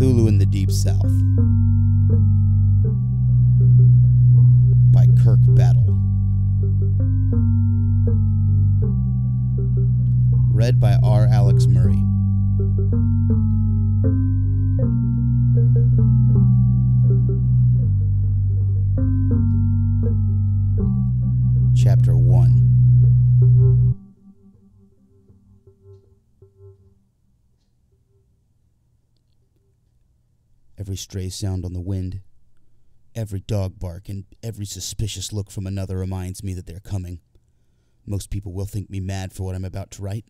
Cthulhu in the Deep South by Kirk Battle. Read by R. Alex Murray. Chapter 1. Every stray sound on the wind, every dog bark, and every suspicious look from another reminds me that they're coming. Most people will think me mad for what I'm about to write.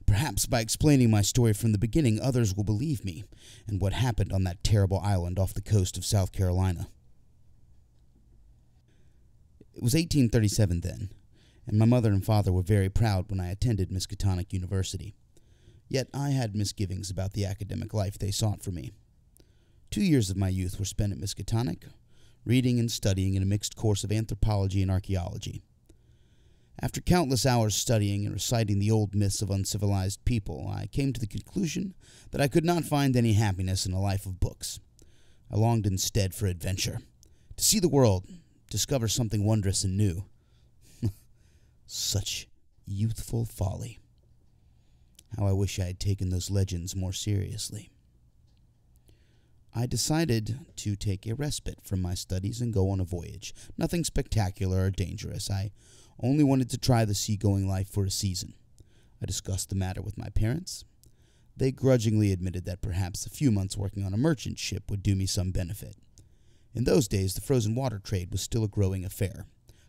Perhaps by explaining my story from the beginning, others will believe me and what happened on that terrible island off the coast of South Carolina. It was 1837 then, and my mother and father were very proud when I attended Miskatonic University. Yet I had misgivings about the academic life they sought for me. 2 years of my youth were spent at Miskatonic, reading and studying in a mixed course of anthropology and archaeology. After countless hours studying and reciting the old myths of uncivilized people, I came to the conclusion that I could not find any happiness in a life of books. I longed instead for adventure, to see the world, discover something wondrous and new. Such youthful folly. How I wish I had taken those legends more seriously. I decided to take a respite from my studies and go on a voyage. Nothing spectacular or dangerous. I only wanted to try the seagoing life for a season. I discussed the matter with my parents. They grudgingly admitted that perhaps a few months working on a merchant ship would do me some benefit. In those days, the frozen water trade was still a growing affair.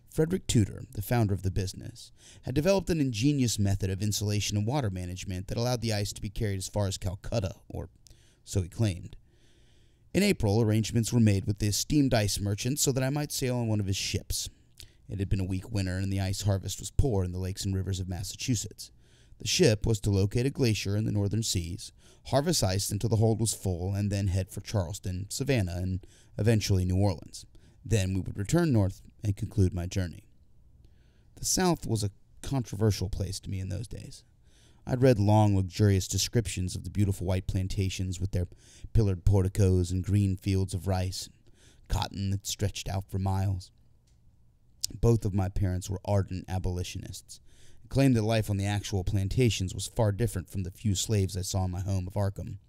Frederick Tudor, the founder of the business, had developed an ingenious method of insulation and water management that allowed the ice to be carried as far as Calcutta, or so he claimed. In April, arrangements were made with the esteemed ice merchant so that I might sail on one of his ships. It had been a weak winter, and the ice harvest was poor in the lakes and rivers of Massachusetts. The ship was to locate a glacier in the northern seas, harvest ice until the hold was full, and then head for Charleston, Savannah, and eventually New Orleans. Then we would return north and conclude my journey. The South was a controversial place to me in those days. I'd read long, luxurious descriptions of the beautiful white plantations with their pillared porticos and green fields of rice, cotton that stretched out for miles. Both of my parents were ardent abolitionists, and claimed that life on the actual plantations was far different from the few slaves I saw in my home of Arkham.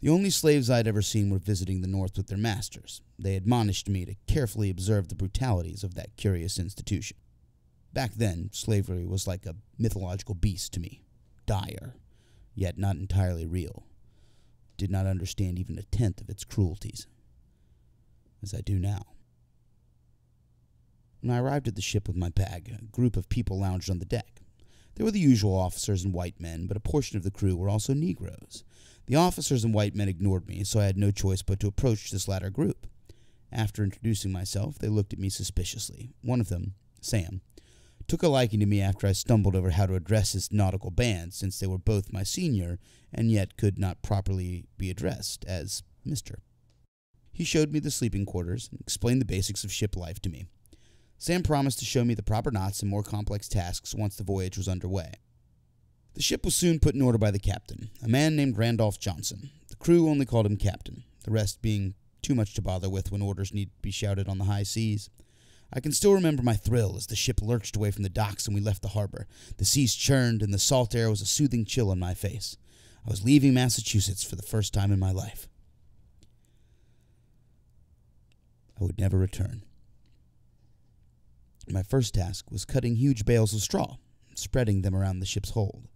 The only slaves I'd ever seen were visiting the North with their masters. They admonished me to carefully observe the brutalities of that curious institution. Back then, slavery was like a mythological beast to me, dire, yet not entirely real. Did not understand even a tenth of its cruelties, as I do now. When I arrived at the ship with my bag, a group of people lounged on the deck. There were the usual officers and white men, but a portion of the crew were also Negroes. The officers and white men ignored me, so I had no choice but to approach this latter group. After introducing myself, they looked at me suspiciously. One of them, Sam, took a liking to me after I stumbled over how to address his nautical band, since they were both my senior, and yet could not properly be addressed as Mr. He showed me the sleeping quarters and explained the basics of ship life to me. Sam promised to show me the proper knots and more complex tasks once the voyage was underway. The ship was soon put in order by the captain, a man named Randolph Johnson. The crew only called him Captain, the rest being too much to bother with when orders need to be shouted on the high seas. I can still remember my thrill as the ship lurched away from the docks and we left the harbor. The seas churned and the salt air was a soothing chill on my face. I was leaving Massachusetts for the first time in my life. I would never return. My first task was cutting huge bales of straw and spreading them around the ship's hold.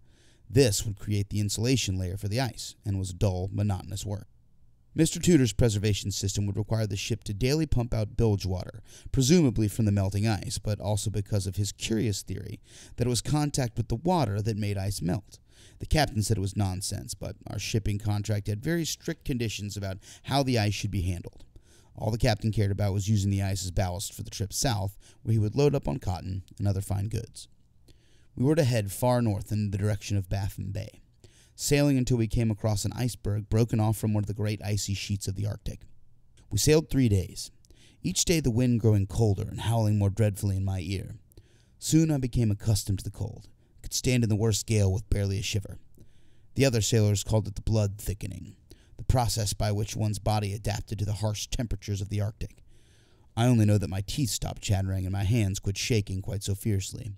This would create the insulation layer for the ice, and was dull, monotonous work. Mr. Tudor's preservation system would require the ship to daily pump out bilge water, presumably from the melting ice, but also because of his curious theory that it was contact with the water that made ice melt. The captain said it was nonsense, but our shipping contract had very strict conditions about how the ice should be handled. All the captain cared about was using the ice as ballast for the trip south, where he would load up on cotton and other fine goods. We were to head far north in the direction of Baffin Bay, sailing until we came across an iceberg broken off from one of the great icy sheets of the Arctic. We sailed 3 days, each day the wind growing colder and howling more dreadfully in my ear. Soon I became accustomed to the cold, could stand in the worst gale with barely a shiver. The other sailors called it the blood thickening. the process by which one's body adapted to the harsh temperatures of the Arctic. I only know that my teeth stopped chattering and my hands quit shaking quite so fiercely.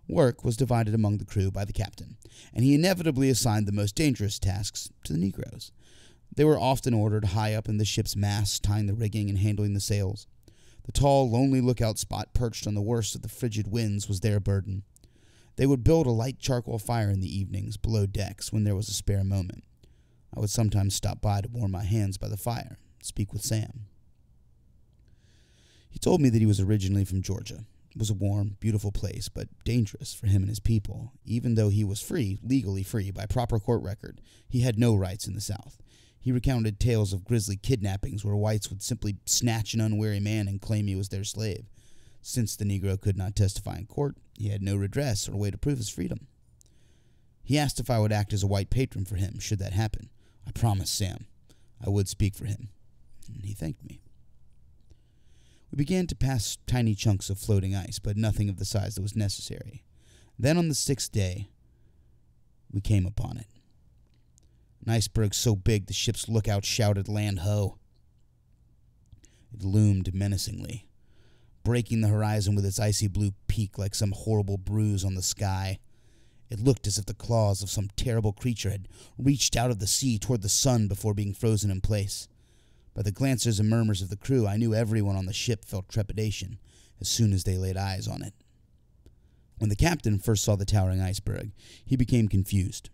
Work was divided among the crew by the captain, and he inevitably assigned the most dangerous tasks to the Negroes. They were often ordered high up in the ship's mast, tying the rigging and handling the sails. The tall, lonely lookout spot perched on the worst of the frigid winds was their burden. They would build a light charcoal fire in the evenings below decks when there was a spare moment. I would sometimes stop by to warm my hands by the fire, speak with Sam. He told me that he was originally from Georgia. It was a warm, beautiful place, but dangerous for him and his people. Even though he was free, legally free, by proper court record, he had no rights in the South. He recounted tales of grisly kidnappings where whites would simply snatch an unwary man and claim he was their slave. Since the Negro could not testify in court, he had no redress or way to prove his freedom. He asked if I would act as a white patron for him, should that happen. I promised Sam I would speak for him, and he thanked me. We began to pass tiny chunks of floating ice, but nothing of the size that was necessary. Then on the 6th day, we came upon it. An iceberg so big the ship's lookout shouted, "Land ho!" It loomed menacingly, breaking the horizon with its icy blue peak like some horrible bruise on the sky. It looked as if the claws of some terrible creature had reached out of the sea toward the sun before being frozen in place. By the glances and murmurs of the crew, I knew everyone on the ship felt trepidation as soon as they laid eyes on it. When the captain first saw the towering iceberg, he became confused.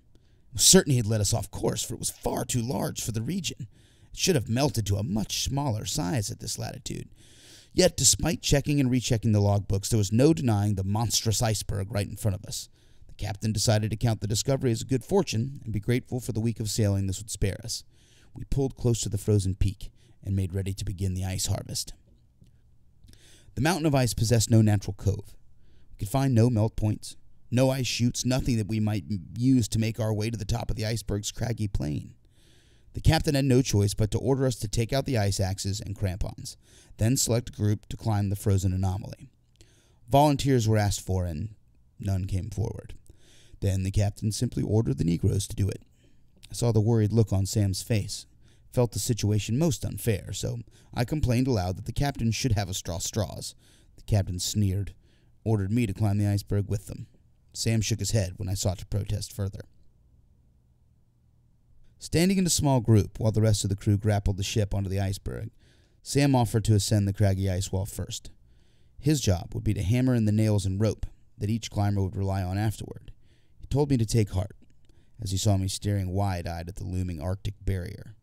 He was certain he had led us off course, for it was far too large for the region. It should have melted to a much smaller size at this latitude. Yet, despite checking and rechecking the logbooks, there was no denying the monstrous iceberg right in front of us. The captain decided to count the discovery as a good fortune and be grateful for the week of sailing this would spare us. We pulled close to the frozen peak and made ready to begin the ice harvest. The mountain of ice possessed no natural cove. We could find no melt points, no ice chutes, nothing that we might use to make our way to the top of the iceberg's craggy plain. The captain had no choice but to order us to take out the ice axes and crampons, then select a group to climb the frozen anomaly. Volunteers were asked for, and none came forward. Then the captain simply ordered the Negroes to do it. I saw the worried look on Sam's face, felt the situation most unfair, so I complained aloud that the captain should have a straws. The captain sneered, ordered me to climb the iceberg with them. Sam shook his head when I sought to protest further. Standing in a small group while the rest of the crew grappled the ship onto the iceberg, Sam offered to ascend the craggy ice wall first. His job would be to hammer in the nails and rope that each climber would rely on afterward. He told me to take heart, as he saw me staring wide-eyed at the looming Arctic barrier.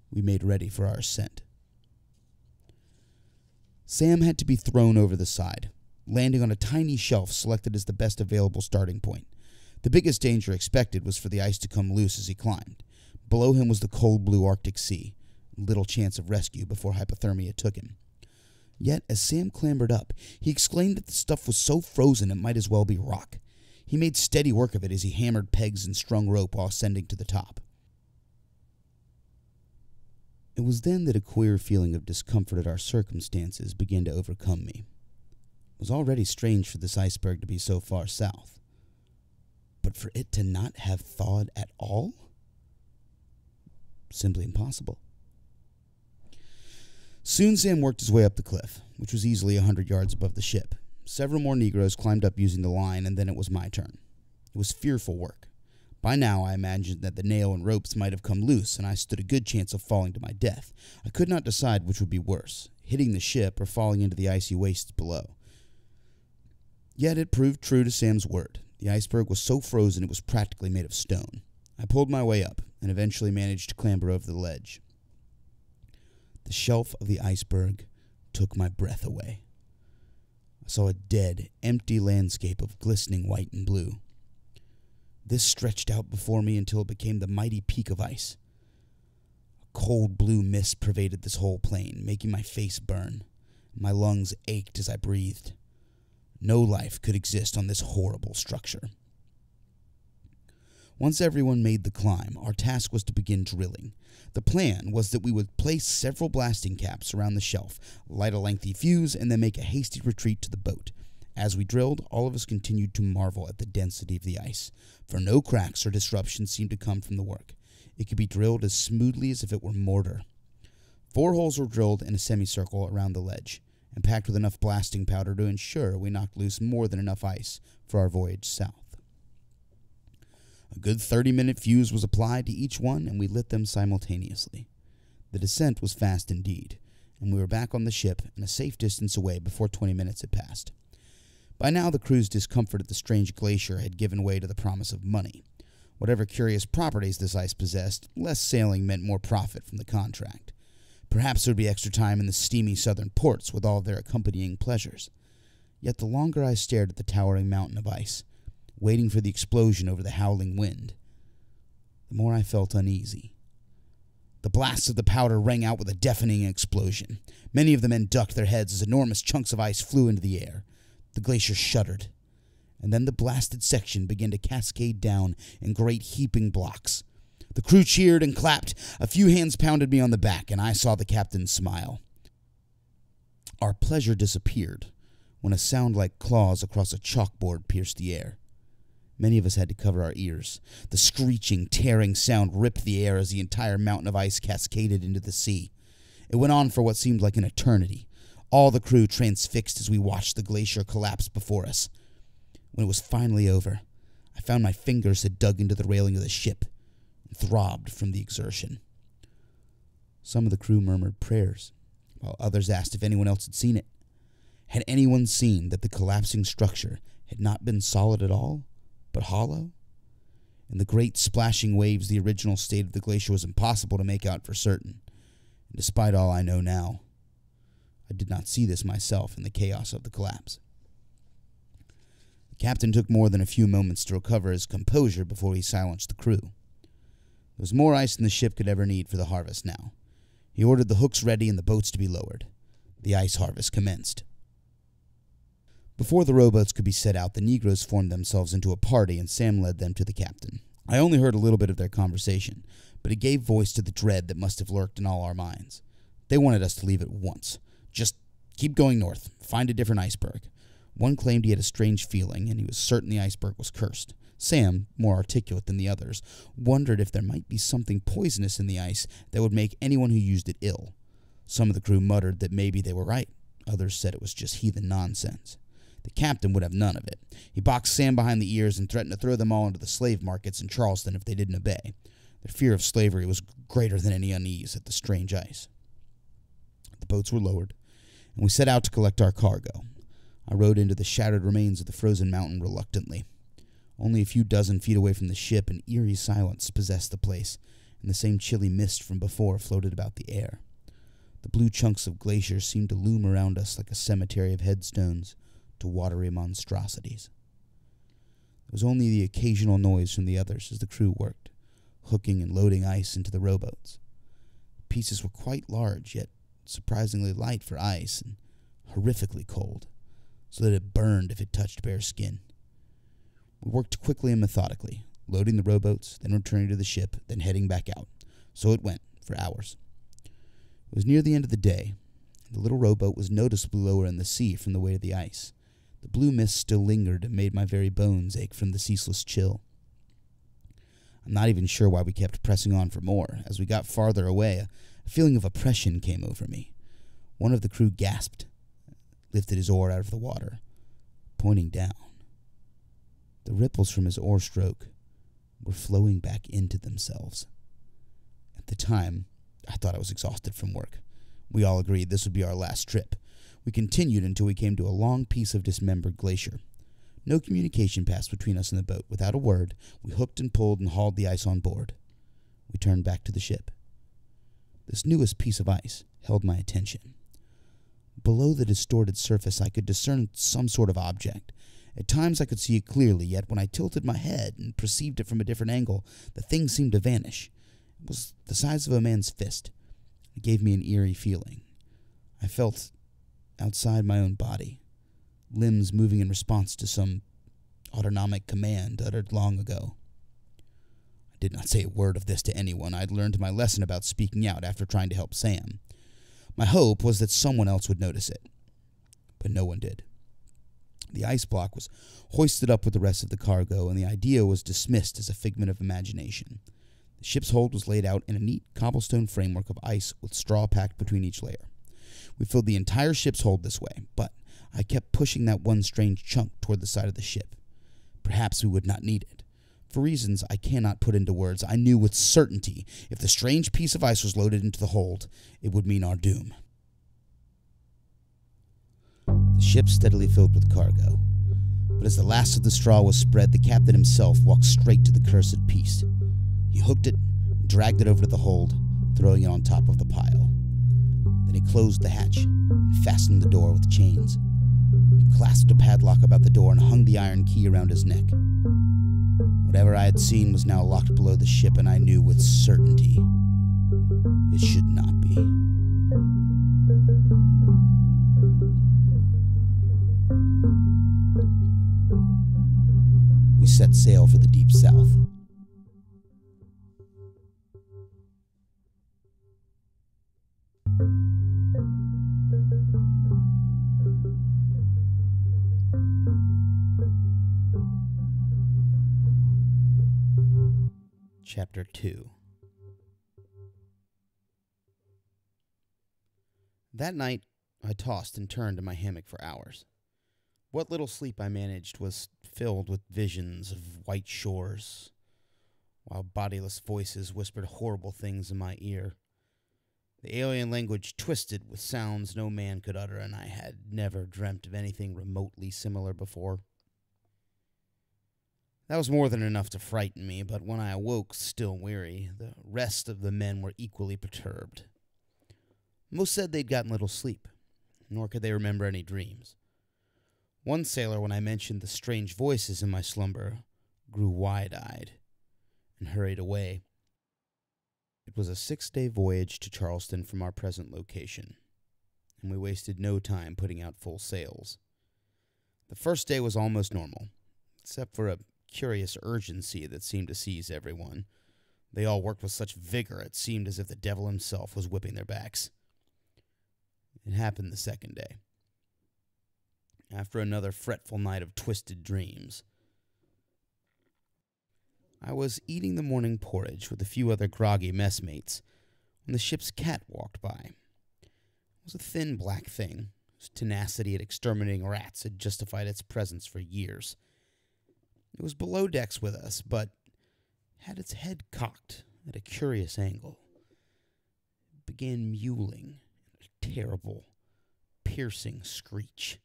We made ready for our ascent. Sam had to be thrown over the side, landing on a tiny shelf selected as the best available starting point. The biggest danger expected was for the ice to come loose as he climbed. Below him was the cold blue Arctic Sea, little chance of rescue before hypothermia took him. Yet, as Sam clambered up, he exclaimed that the stuff was so frozen it might as well be rock. He made steady work of it as he hammered pegs and strung rope while ascending to the top. It was then that a queer feeling of discomfort at our circumstances began to overcome me. It was already strange for this iceberg to be so far south. But for it to not have thawed at all? Simply impossible. Soon Sam worked his way up the cliff, which was easily 100 yards above the ship. Several more Negroes climbed up using the line, and then it was my turn. It was fearful work. By now I imagined that the nail and ropes might have come loose, and I stood a good chance of falling to my death. I could not decide which would be worse, hitting the ship or falling into the icy wastes below. Yet it proved true to Sam's word. The iceberg was so frozen it was practically made of stone. I pulled my way up, and eventually managed to clamber over the ledge. The shelf of the iceberg took my breath away. I saw a dead, empty landscape of glistening white and blue. This stretched out before me until it became the mighty peak of ice. A cold blue mist pervaded this whole plain, making my face burn. My lungs ached as I breathed. No life could exist on this horrible structure. Once everyone made the climb, our task was to begin drilling. The plan was that we would place several blasting caps around the shelf, light a lengthy fuse, and then make a hasty retreat to the boat. As we drilled, all of us continued to marvel at the density of the ice, for no cracks or disruptions seemed to come from the work. It could be drilled as smoothly as if it were mortar. 4 holes were drilled in a semicircle around the ledge, and packed with enough blasting powder to ensure we knocked loose more than enough ice for our voyage south. A good 30-minute fuse was applied to each one, and we lit them simultaneously. The descent was fast indeed, and we were back on the ship and a safe distance away before 20 minutes had passed. By now the crew's discomfort at the strange glacier had given way to the promise of money. Whatever curious properties this ice possessed, less sailing meant more profit from the contract. Perhaps there would be extra time in the steamy southern ports with all their accompanying pleasures. Yet the longer I stared at the towering mountain of ice, waiting for the explosion over the howling wind, the more I felt uneasy. The blasts of the powder rang out with a deafening explosion. Many of the men ducked their heads as enormous chunks of ice flew into the air. The glacier shuddered, and then the blasted section began to cascade down in great heaping blocks. The crew cheered and clapped. A few hands pounded me on the back, and I saw the captain smile. Our pleasure disappeared when a sound like claws across a chalkboard pierced the air. Many of us had to cover our ears. The screeching, tearing sound ripped the air as the entire mountain of ice cascaded into the sea. It went on for what seemed like an eternity. All the crew transfixed as we watched the glacier collapse before us. When it was finally over, I found my fingers had dug into the railing of the ship and throbbed from the exertion. Some of the crew murmured prayers, while others asked if anyone else had seen it. Had anyone seen that the collapsing structure had not been solid at all, but hollow? In the great splashing waves, the original state of the glacier was impossible to make out for certain. And despite all I know now, I did not see this myself in the chaos of the collapse. The captain took more than a few moments to recover his composure before he silenced the crew. There was more ice than the ship could ever need for the harvest now. He ordered the hooks ready and the boats to be lowered. The ice harvest commenced. Before the rowboats could be set out, the Negroes formed themselves into a party, and Sam led them to the captain. I only heard a little bit of their conversation, but it gave voice to the dread that must have lurked in all our minds. They wanted us to leave at once. Just keep going north. Find a different iceberg. One claimed he had a strange feeling, and he was certain the iceberg was cursed. Sam, more articulate than the others, wondered if there might be something poisonous in the ice that would make anyone who used it ill. Some of the crew muttered that maybe they were right. Others said it was just heathen nonsense. The captain would have none of it. He boxed Sam behind the ears and threatened to throw them all into the slave markets in Charleston if they didn't obey. Their fear of slavery was greater than any unease at the strange ice. The boats were lowered, and we set out to collect our cargo. I rode into the shattered remains of the frozen mountain reluctantly. Only a few dozen feet away from the ship, an eerie silence possessed the place, and the same chilly mist from before floated about the air. The blue chunks of glacier seemed to loom around us like a cemetery of headstones to watery monstrosities. There was only the occasional noise from the others as the crew worked, hooking and loading ice into the rowboats. The pieces were quite large, yet surprisingly light for ice, and horrifically cold, so that it burned if it touched bare skin. We worked quickly and methodically, loading the rowboats, then returning to the ship, then heading back out. So it went, for hours. It was near the end of the day. The little rowboat was noticeably lower in the sea from the weight of the ice. The blue mist still lingered and made my very bones ache from the ceaseless chill. I'm not even sure why we kept pressing on for more. As we got farther away, a feeling of oppression came over me. One of the crew gasped, lifted his oar out of the water, pointing down. The ripples from his oar stroke were flowing back into themselves. At the time, I thought I was exhausted from work. We all agreed this would be our last trip. We continued until we came to a long piece of dismembered glacier. No communication passed between us and the boat. Without a word, we hooked and pulled and hauled the ice on board. We turned back to the ship. This newest piece of ice held my attention. Below the distorted surface, I could discern some sort of object. At times I could see it clearly, yet when I tilted my head and perceived it from a different angle, the thing seemed to vanish. It was the size of a man's fist. It gave me an eerie feeling. I felt outside my own body, limbs moving in response to some autonomic command uttered long ago. I did not say a word of this to anyone. I had learned my lesson about speaking out after trying to help Sam. My hope was that someone else would notice it, but no one did. The ice block was hoisted up with the rest of the cargo, and the idea was dismissed as a figment of imagination. The ship's hold was laid out in a neat cobblestone framework of ice with straw packed between each layer. We filled the entire ship's hold this way, but I kept pushing that one strange chunk toward the side of the ship. Perhaps we would not need it. For reasons I cannot put into words, I knew with certainty if the strange piece of ice was loaded into the hold, it would mean our doom. The ship steadily filled with cargo, but as the last of the straw was spread, the captain himself walked straight to the cursed piece. He hooked it, and dragged it over to the hold, throwing it on top of the pile. Then he closed the hatch and fastened the door with chains. He clasped a padlock about the door and hung the iron key around his neck. Whatever I had seen was now locked below the ship, and I knew with certainty it should not be. We set sail for the deep south. Chapter 2. That night, I tossed and turned in my hammock for hours. What little sleep I managed was filled with visions of white shores, while bodiless voices whispered horrible things in my ear. The alien language twisted with sounds no man could utter, and I had never dreamt of anything remotely similar before. That was more than enough to frighten me, but when I awoke, still weary, the rest of the men were equally perturbed. Most said they'd gotten little sleep, nor could they remember any dreams. One sailor, when I mentioned the strange voices in my slumber, grew wide-eyed and hurried away. It was a 6-day voyage to Charleston from our present location, and we wasted no time putting out full sails. The first day was almost normal, except for a curious urgency that seemed to seize everyone. They all worked with such vigor it seemed as if the devil himself was whipping their backs. It happened the second day. After another fretful night of twisted dreams, I was eating the morning porridge with a few other groggy messmates when the ship's cat walked by. It was a thin black thing, whose tenacity at exterminating rats had justified its presence for years. It was below decks with us, but had its head cocked at a curious angle. It began mewling in a terrible, piercing screech.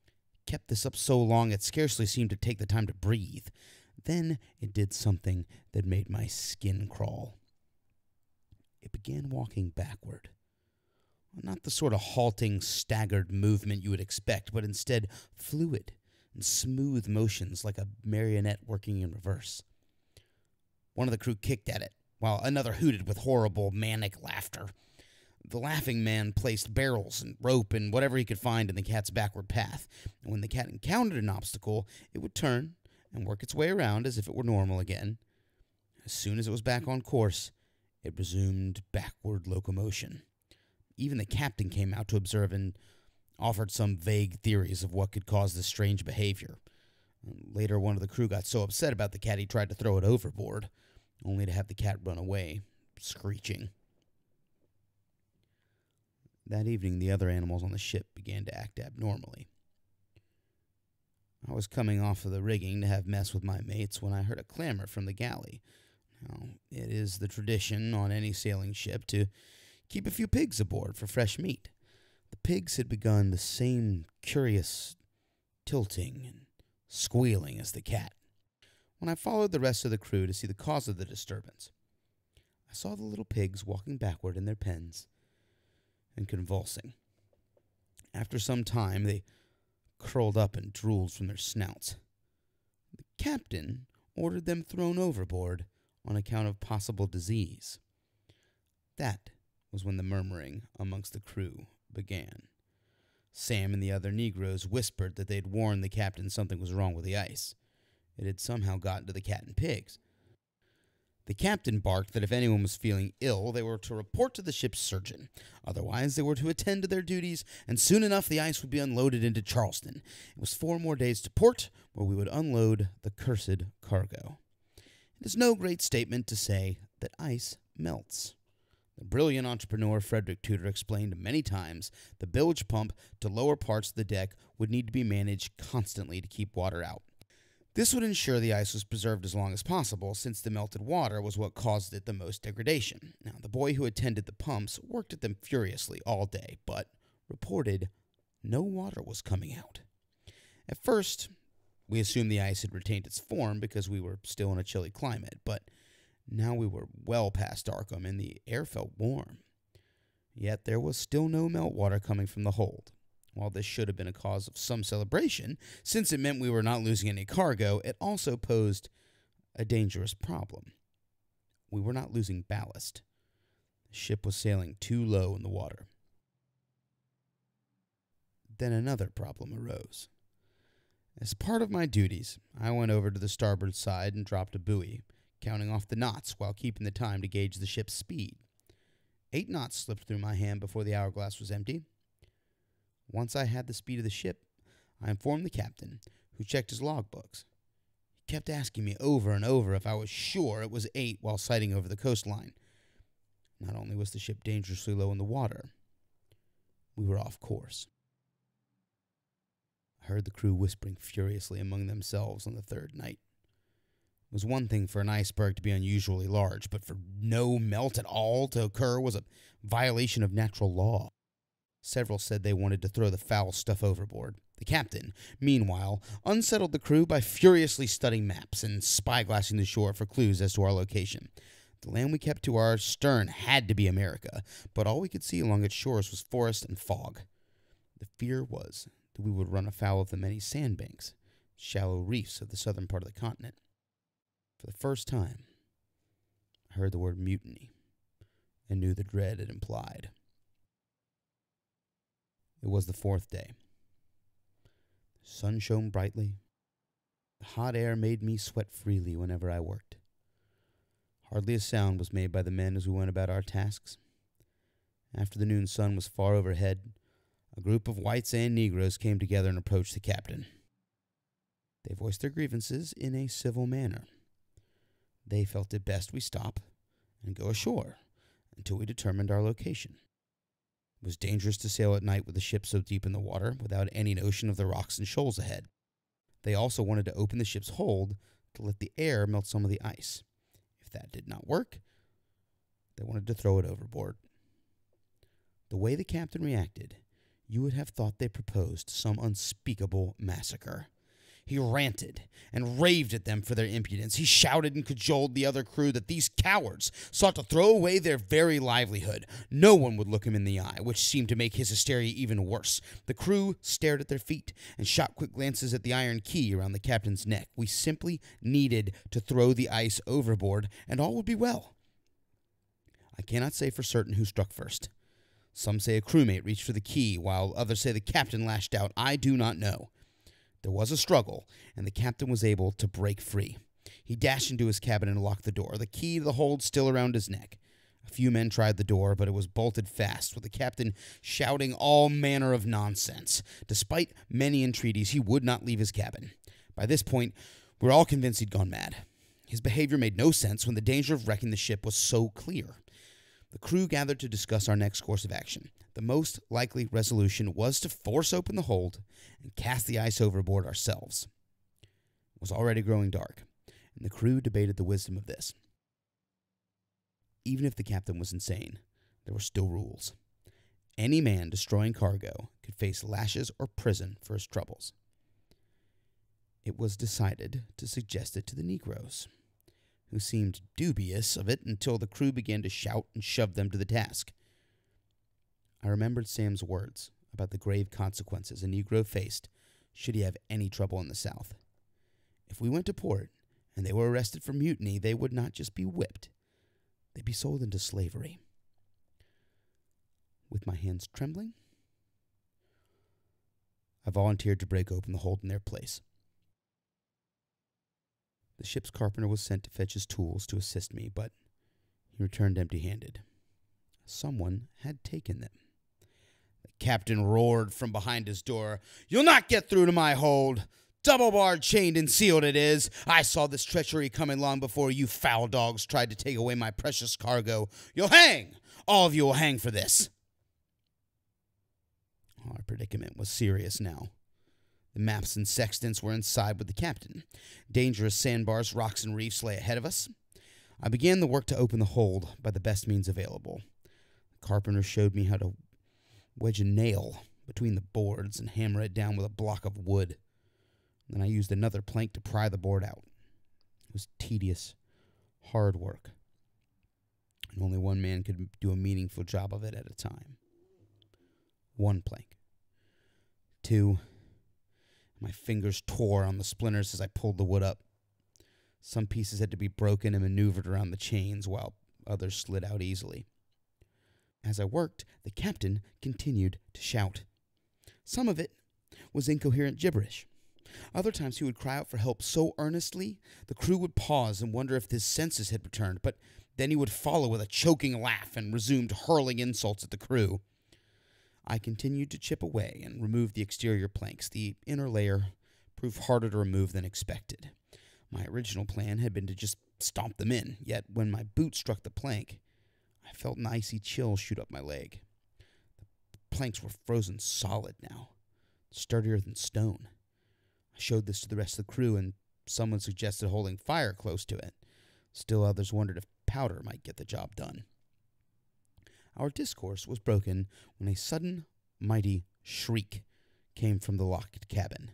It kept this up so long it scarcely seemed to take the time to breathe. Then it did something that made my skin crawl. It began walking backward. Not the sort of halting, staggered movement you would expect, but instead fluid and smooth motions like a marionette working in reverse. One of the crew kicked at it, while another hooted with horrible, manic laughter. The laughing man placed barrels and rope and whatever he could find in the cat's backward path, and when the cat encountered an obstacle, it would turn and work its way around as if it were normal again. As soon as it was back on course, it resumed backward locomotion. Even the captain came out to observe and offered some vague theories of what could cause this strange behavior. Later, one of the crew got so upset about the cat he tried to throw it overboard, only to have the cat run away, screeching. That evening, the other animals on the ship began to act abnormally. I was coming off of the rigging to have mess with my mates when I heard a clamor from the galley. Now, it is the tradition on any sailing ship to keep a few pigs aboard for fresh meat. The pigs had begun the same curious tilting and squealing as the cat. When I followed the rest of the crew to see the cause of the disturbance, I saw the little pigs walking backward in their pens and convulsing. After some time, they curled up and drooled from their snouts. The captain ordered them thrown overboard on account of possible disease. That was when the murmuring amongst the crew began. Sam and the other Negroes whispered that they'd warned the captain something was wrong with the ice. It had somehow gotten to the cat and pigs. The captain barked that if anyone was feeling ill, they were to report to the ship's surgeon. Otherwise, they were to attend to their duties, and soon enough the ice would be unloaded into Charleston. It was 4 more days to port, where we would unload the cursed cargo. It is no great statement to say that ice melts. The brilliant entrepreneur Frederick Tudor explained many times the bilge pump to lower parts of the deck would need to be managed constantly to keep water out. This would ensure the ice was preserved as long as possible, since the melted water was what caused it the most degradation. Now, the boy who attended the pumps worked at them furiously all day, but reported no water was coming out. At first, we assumed the ice had retained its form because we were still in a chilly climate, but now we were well past Arkham and the air felt warm. Yet there was still no meltwater coming from the hold. While this should have been a cause of some celebration, since it meant we were not losing any cargo, it also posed a dangerous problem. We were not losing ballast. The ship was sailing too low in the water. Then another problem arose. As part of my duties, I went over to the starboard side and dropped a buoy, counting off the knots while keeping the time to gauge the ship's speed. 8 knots slipped through my hand before the hourglass was empty. Once I had the speed of the ship, I informed the captain, who checked his logbooks. He kept asking me over and over if I was sure it was 8 while sighting over the coastline. Not only was the ship dangerously low in the water, we were off course. I heard the crew whispering furiously among themselves on the 3rd night. It was one thing for an iceberg to be unusually large, but for no melt at all to occur was a violation of natural law. Several said they wanted to throw the foul stuff overboard. The captain, meanwhile, unsettled the crew by furiously studying maps and spyglassing the shore for clues as to our location. The land we kept to our stern had to be America, but all we could see along its shores was forest and fog. The fear was that we would run afoul of the many sandbanks, shallow reefs of the southern part of the continent. For the first time, I heard the word mutiny and knew the dread it implied. It was the 4th day. The sun shone brightly. The hot air made me sweat freely whenever I worked. Hardly a sound was made by the men as we went about our tasks. After the noon sun was far overhead, a group of whites and Negroes came together and approached the captain. They voiced their grievances in a civil manner. They felt it best we stop and go ashore until we determined our location. It was dangerous to sail at night with the ship so deep in the water without any notion of the rocks and shoals ahead. They also wanted to open the ship's hold to let the air melt some of the ice. If that did not work, they wanted to throw it overboard. The way the captain reacted, you would have thought they proposed some unspeakable massacre. He ranted and raved at them for their impudence. He shouted and cajoled the other crew that these cowards sought to throw away their very livelihood. No one would look him in the eye, which seemed to make his hysteria even worse. The crew stared at their feet and shot quick glances at the iron key around the captain's neck. We simply needed to throw the ice overboard, and all would be well. I cannot say for certain who struck first. Some say a crewmate reached for the key, while others say the captain lashed out. I do not know. There was a struggle, and the captain was able to break free. He dashed into his cabin and locked the door, the key to the hold still around his neck. A few men tried the door, but it was bolted fast, with the captain shouting all manner of nonsense. Despite many entreaties, he would not leave his cabin. By this point, we were all convinced he'd gone mad. His behavior made no sense when the danger of wrecking the ship was so clear. The crew gathered to discuss our next course of action. The most likely resolution was to force open the hold and cast the ice overboard ourselves. It was already growing dark, and the crew debated the wisdom of this. Even if the captain was insane, there were still rules. Any man destroying cargo could face lashes or prison for his troubles. It was decided to suggest it to the Negroes, who seemed dubious of it until the crew began to shout and shove them to the task. I remembered Sam's words about the grave consequences a Negro faced should he have any trouble in the South. If we went to port and they were arrested for mutiny, they would not just be whipped. They'd be sold into slavery. With my hands trembling, I volunteered to break open the hold in their place. The ship's carpenter was sent to fetch his tools to assist me, but he returned empty-handed. Someone had taken them. The captain roared from behind his door, "You'll not get through to my hold! Double-barred, chained, and sealed it is. I saw this treachery coming long before you foul dogs tried to take away my precious cargo. You'll hang! All of you will hang for this. Our predicament was serious now. The maps and sextants were inside with the captain. Dangerous sandbars, rocks, and reefs lay ahead of us. I began the work to open the hold by the best means available. The carpenter showed me how to wedge a nail between the boards and hammer it down with a block of wood. Then I used another plank to pry the board out. It was tedious, hard work, and only one man could do a meaningful job of it at a time. One plank. Two. My fingers tore on the splinters as I pulled the wood up. Some pieces had to be broken and maneuvered around the chains, while others slid out easily. As I worked, the captain continued to shout. Some of it was incoherent gibberish. Other times he would cry out for help so earnestly, the crew would pause and wonder if his senses had returned, but then he would follow with a choking laugh and resumed hurling insults at the crew. I continued to chip away and remove the exterior planks. The inner layer proved harder to remove than expected. My original plan had been to just stomp them in, yet when my boot struck the plank, I felt an icy chill shoot up my leg. The planks were frozen solid now, sturdier than stone. I showed this to the rest of the crew, and someone suggested holding fire close to it. Still others wondered if powder might get the job done. Our discourse was broken when a sudden, mighty shriek came from the locked cabin.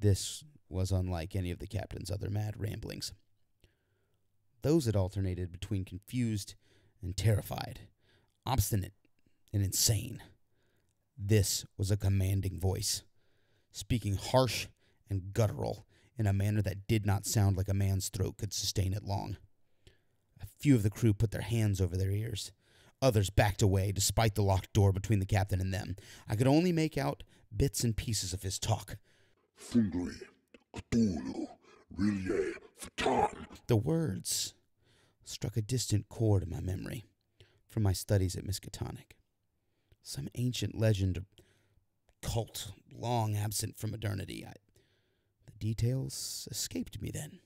This was unlike any of the captain's other mad ramblings. Those had alternated between confused and terrified, obstinate and insane. This was a commanding voice, speaking harsh and guttural in a manner that did not sound like a man's throat could sustain it long. A few of the crew put their hands over their ears. Others backed away, despite the locked door between the captain and them. I could only make out bits and pieces of his talk. Fundry, Cthulhu, Rilye, Fatan. The words struck a distant chord in my memory from my studies at Miskatonic. Some ancient legend or cult long absent from modernity. The details escaped me then.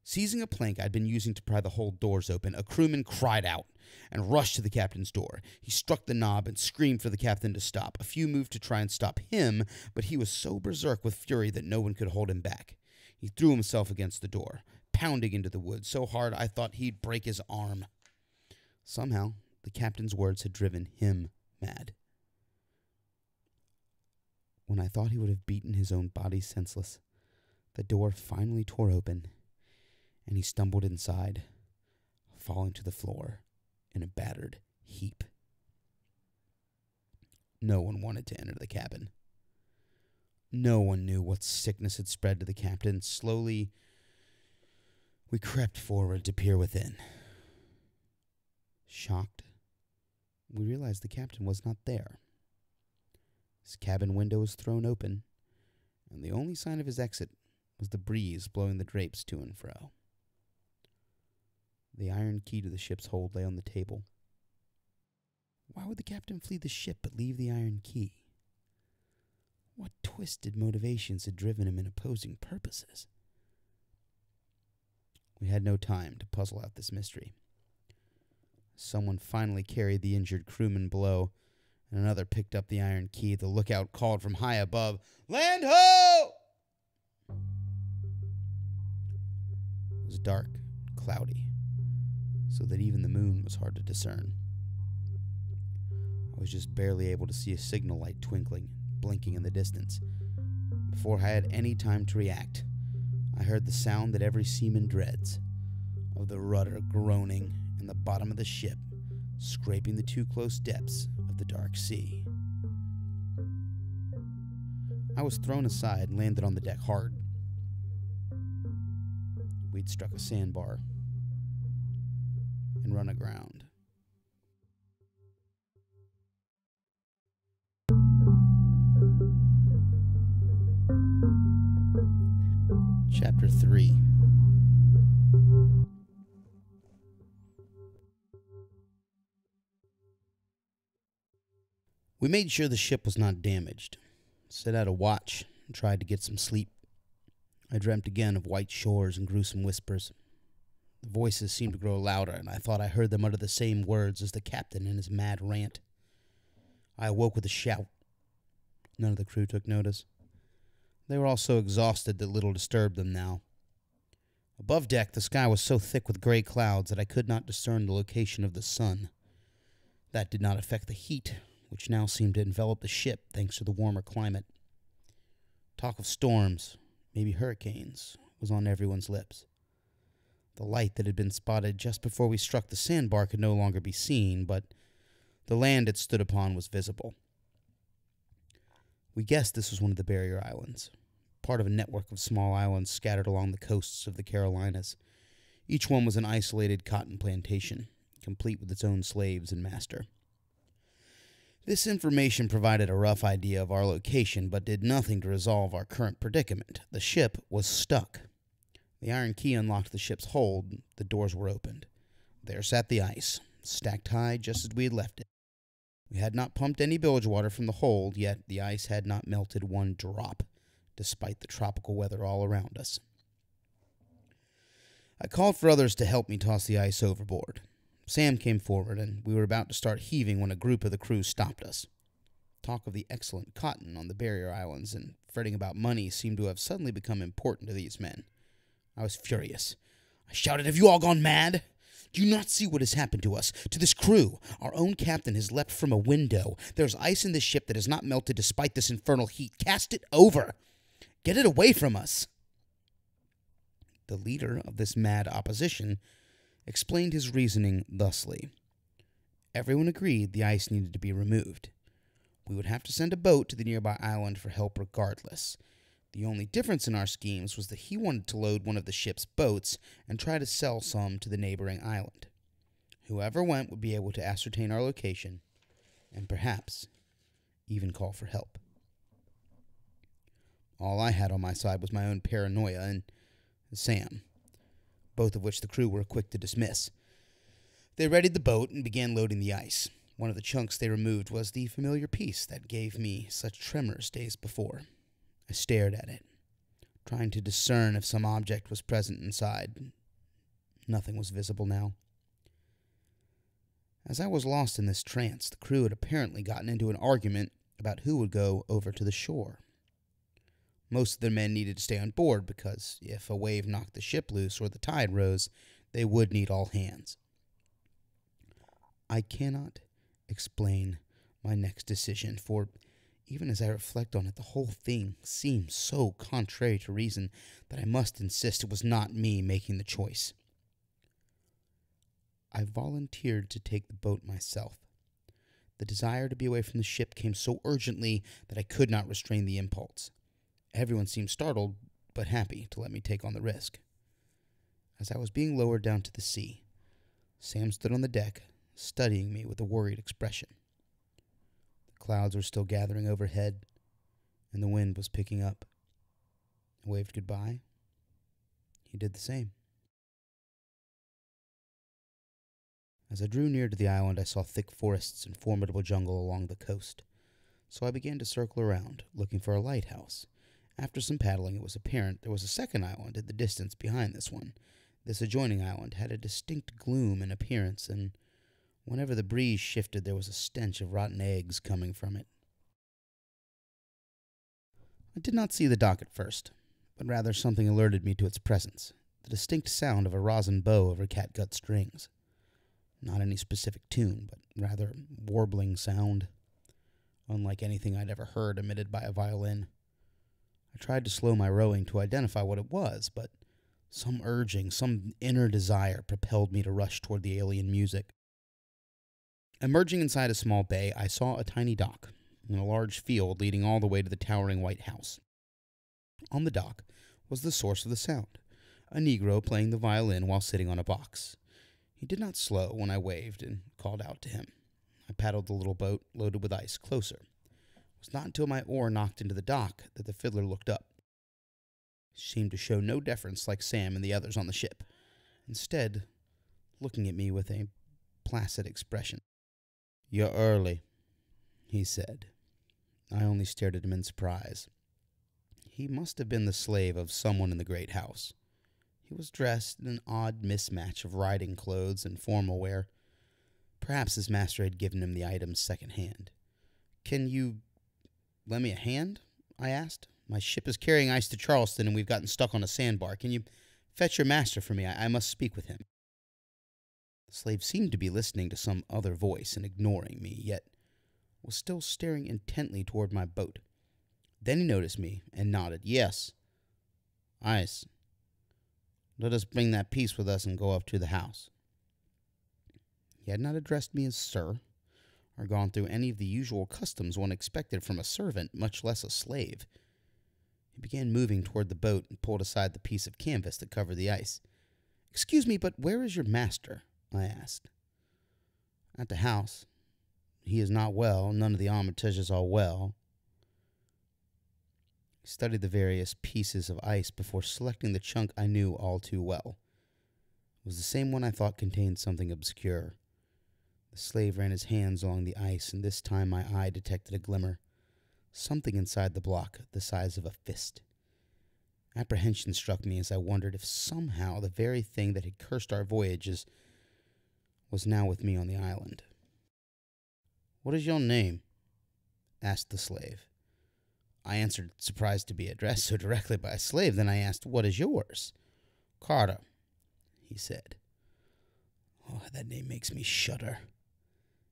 Seizing a plank I'd been using to pry the hold doors open, a crewman cried out and rushed to the captain's door. He struck the knob and screamed for the captain to stop. A few moved to try and stop him, but he was so berserk with fury that no one could hold him back. He threw himself against the door, pounding into the wood so hard I thought he'd break his arm. Somehow, the captain's words had driven him mad. When I thought he would have beaten his own body senseless, the door finally tore open, and he stumbled inside, falling to the floor in a battered heap. No one wanted to enter the cabin. No one knew what sickness had spread to the captain. Slowly, we crept forward to peer within. Shocked, we realized the captain was not there. His cabin window was thrown open, and the only sign of his exit was the breeze blowing the drapes to and fro. The iron key to the ship's hold lay on the table. Why would the captain flee the ship but leave the iron key? What twisted motivations had driven him in opposing purposes? We had no time to puzzle out this mystery. Someone finally carried the injured crewman below, and another picked up the iron key. The lookout called from high above, "Land ho!" It was dark, cloudy, so that even the moon was hard to discern. I was just barely able to see a signal light twinkling, blinking in the distance. Before I had any time to react, I heard the sound that every seaman dreads, of the rudder groaning and the bottom of the ship scraping the too close depths of the dark sea. I was thrown aside and landed on the deck hard. We'd struck a sandbar and run aground. Chapter 3. We made sure the ship was not damaged. Set out a watch and tried to get some sleep. I dreamt again of white shores and gruesome whispers. The voices seemed to grow louder, and I thought I heard them utter the same words as the captain in his mad rant. I awoke with a shout. None of the crew took notice. They were all so exhausted that little disturbed them now. Above deck, the sky was so thick with gray clouds that I could not discern the location of the sun. That did not affect the heat, which now seemed to envelop the ship thanks to the warmer climate. Talk of storms, maybe hurricanes, was on everyone's lips. The light that had been spotted just before we struck the sandbar could no longer be seen, but the land it stood upon was visible. We guessed this was one of the barrier islands, part of a network of small islands scattered along the coasts of the Carolinas. Each one was an isolated cotton plantation, complete with its own slaves and master. This information provided a rough idea of our location, but did nothing to resolve our current predicament. The ship was stuck. The iron key unlocked the ship's hold. The doors were opened. There sat the ice, stacked high just as we had left it. We had not pumped any bilge water from the hold, yet the ice had not melted one drop, despite the tropical weather all around us. I called for others to help me toss the ice overboard. Sam came forward, and we were about to start heaving when a group of the crew stopped us. Talk of the excellent cotton on the barrier islands and fretting about money seemed to have suddenly become important to these men. I was furious. I shouted, "Have you all gone mad? Do you not see what has happened to us, to this crew? Our own captain has leapt from a window. There's ice in this ship that has not melted despite this infernal heat. Cast it over. Get it away from us." The leader of this mad opposition explained his reasoning thusly. Everyone agreed the ice needed to be removed. We would have to send a boat to the nearby island for help regardless. The only difference in our schemes was that he wanted to load one of the ship's boats and try to sell some to the neighboring island. Whoever went would be able to ascertain our location and perhaps even call for help. All I had on my side was my own paranoia and Sam, both of which the crew were quick to dismiss. They readied the boat and began loading the ice. One of the chunks they removed was the familiar piece that gave me such tremors days before. I stared at it, trying to discern if some object was present inside. Nothing was visible now. As I was lost in this trance, the crew had apparently gotten into an argument about who would go over to the shore. Most of the men needed to stay on board because if a wave knocked the ship loose or the tide rose, they would need all hands. I cannot explain my next decision, for even as I reflect on it, the whole thing seems so contrary to reason that I must insist it was not me making the choice. I volunteered to take the boat myself. The desire to be away from the ship came so urgently that I could not restrain the impulse. Everyone seemed startled, but happy to let me take on the risk. As I was being lowered down to the sea, Sam stood on the deck, studying me with a worried expression. The clouds were still gathering overhead, and the wind was picking up. I waved goodbye. He did the same. As I drew near to the island, I saw thick forests and formidable jungle along the coast, so I began to circle around, looking for a lighthouse. After some paddling, it was apparent there was a second island in the distance behind this one. This adjoining island had a distinct gloom in appearance, and whenever the breeze shifted, there was a stench of rotten eggs coming from it. I did not see the dock at first, but rather something alerted me to its presence, the distinct sound of a rosin bow over catgut strings. Not any specific tune, but rather warbling sound, unlike anything I'd ever heard emitted by a violin. I tried to slow my rowing to identify what it was, but some urging, some inner desire propelled me to rush toward the alien music. Emerging inside a small bay, I saw a tiny dock and a large field leading all the way to the towering white house. On the dock was the source of the sound, a Negro playing the violin while sitting on a box. He did not slow when I waved and called out to him. I paddled the little boat loaded with ice closer. It was not until my oar knocked into the dock that the fiddler looked up. He seemed to show no deference like Sam and the others on the ship, instead looking at me with a placid expression. "You're early," he said. I only stared at him in surprise. He must have been the slave of someone in the great house. He was dressed in an odd mismatch of riding clothes and formal wear. Perhaps his master had given him the items second-hand. "Can you lend me a hand?" I asked. "My ship is carrying ice to Charleston, and we've gotten stuck on a sandbar. Can you fetch your master for me? I must speak with him." The slave seemed to be listening to some other voice and ignoring me, yet was still staring intently toward my boat. Then he noticed me and nodded. "Yes. Ice. Let us bring that piece with us and go up to the house." He had not addressed me as sir, or gone through any of the usual customs one expected from a servant, much less a slave. He began moving toward the boat and pulled aside the piece of canvas that covered the ice. "Excuse me, but where is your master?" I asked. "At the house. He is not well. None of the Armitages are well." He studied the various pieces of ice before selecting the chunk I knew all too well. It was the same one I thought contained something obscure. The slave ran his hands along the ice, and this time my eye detected a glimmer. Something inside the block, the size of a fist. Apprehension struck me as I wondered if somehow the very thing that had cursed our voyages was now with me on the island. "What is your name?" asked the slave. I answered, surprised to be addressed so directly by a slave. Then I asked, "What is yours?" "Carter," he said. Oh, that name makes me shudder.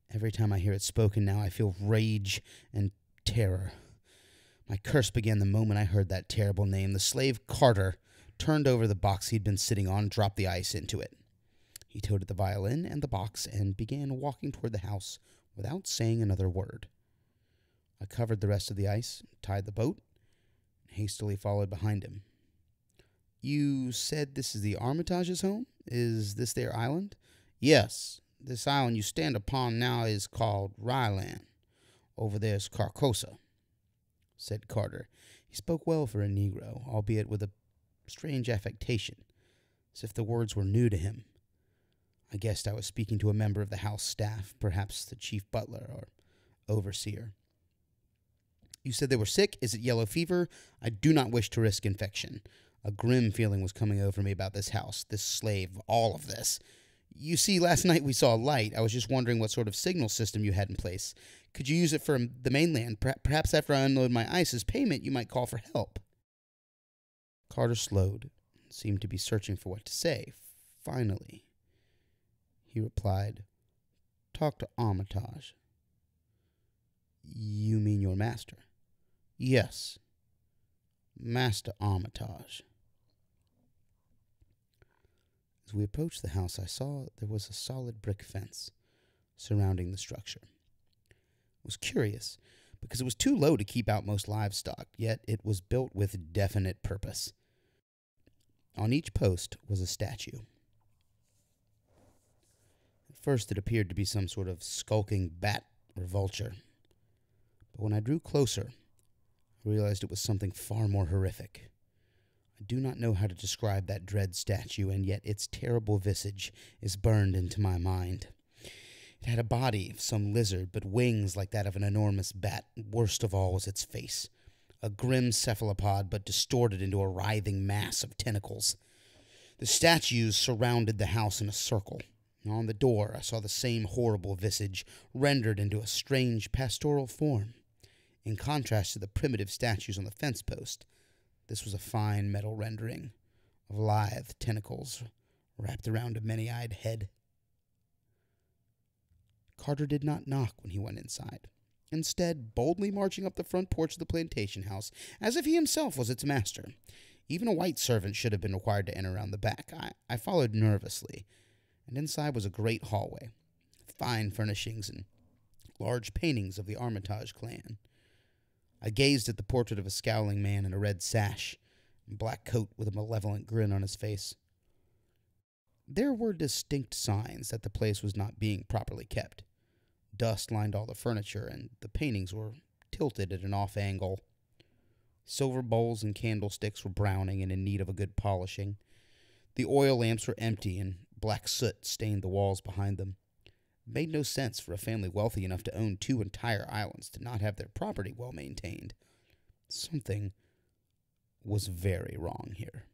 Every time I hear it spoken now, I feel rage and terror. My curse began the moment I heard that terrible name. The slave Carter turned over the box he'd been sitting on and dropped the ice into it. He toted the violin and the box and began walking toward the house without saying another word. I covered the rest of the ice, tied the boat, and hastily followed behind him. "You said this is the Armitage's home? Is this their island?" "Yes. This island you stand upon now is called Ryland. Over there's Carcosa," said Carter. He spoke well for a Negro, albeit with a strange affectation, as if the words were new to him. I guessed I was speaking to a member of the house staff, perhaps the chief butler or overseer. "You said they were sick. Is it yellow fever? I do not wish to risk infection." A grim feeling was coming over me about this house, this slave, all of this. "You see, last night we saw a light. I was just wondering what sort of signal system you had in place. Could you use it for the mainland? Perhaps after I unload my ice as payment, you might call for help." Carter slowed, seemed to be searching for what to say. Finally, he replied, "Talk to Armitage." "You mean your master?" "Yes, Master Armitage." As we approached the house, I saw there was a solid brick fence surrounding the structure. It was curious, because it was too low to keep out most livestock, yet it was built with definite purpose. On each post was a statue. At first it appeared to be some sort of skulking bat or vulture, but when I drew closer, I realized it was something far more horrific. I do not know how to describe that dread statue, and yet its terrible visage is burned into my mind. It had a body of some lizard, but wings like that of an enormous bat. Worst of all was its face, a grim cephalopod, but distorted into a writhing mass of tentacles. The statues surrounded the house in a circle. On the door I saw the same horrible visage, rendered into a strange pastoral form. In contrast to the primitive statues on the fence post, this was a fine metal rendering of lithe tentacles wrapped around a many-eyed head. Carter did not knock when he went inside, instead boldly marching up the front porch of the plantation house, as if he himself was its master. Even a white servant should have been required to enter around the back. I followed nervously, and inside was a great hallway, fine furnishings and large paintings of the Armitage clan. I gazed at the portrait of a scowling man in a red sash and black coat with a malevolent grin on his face. There were distinct signs that the place was not being properly kept. Dust lined all the furniture, and the paintings were tilted at an off angle. Silver bowls and candlesticks were browning and in need of a good polishing. The oil lamps were empty, and black soot stained the walls behind them. It made no sense for a family wealthy enough to own 2 entire islands to not have their property well maintained. Something was very wrong here.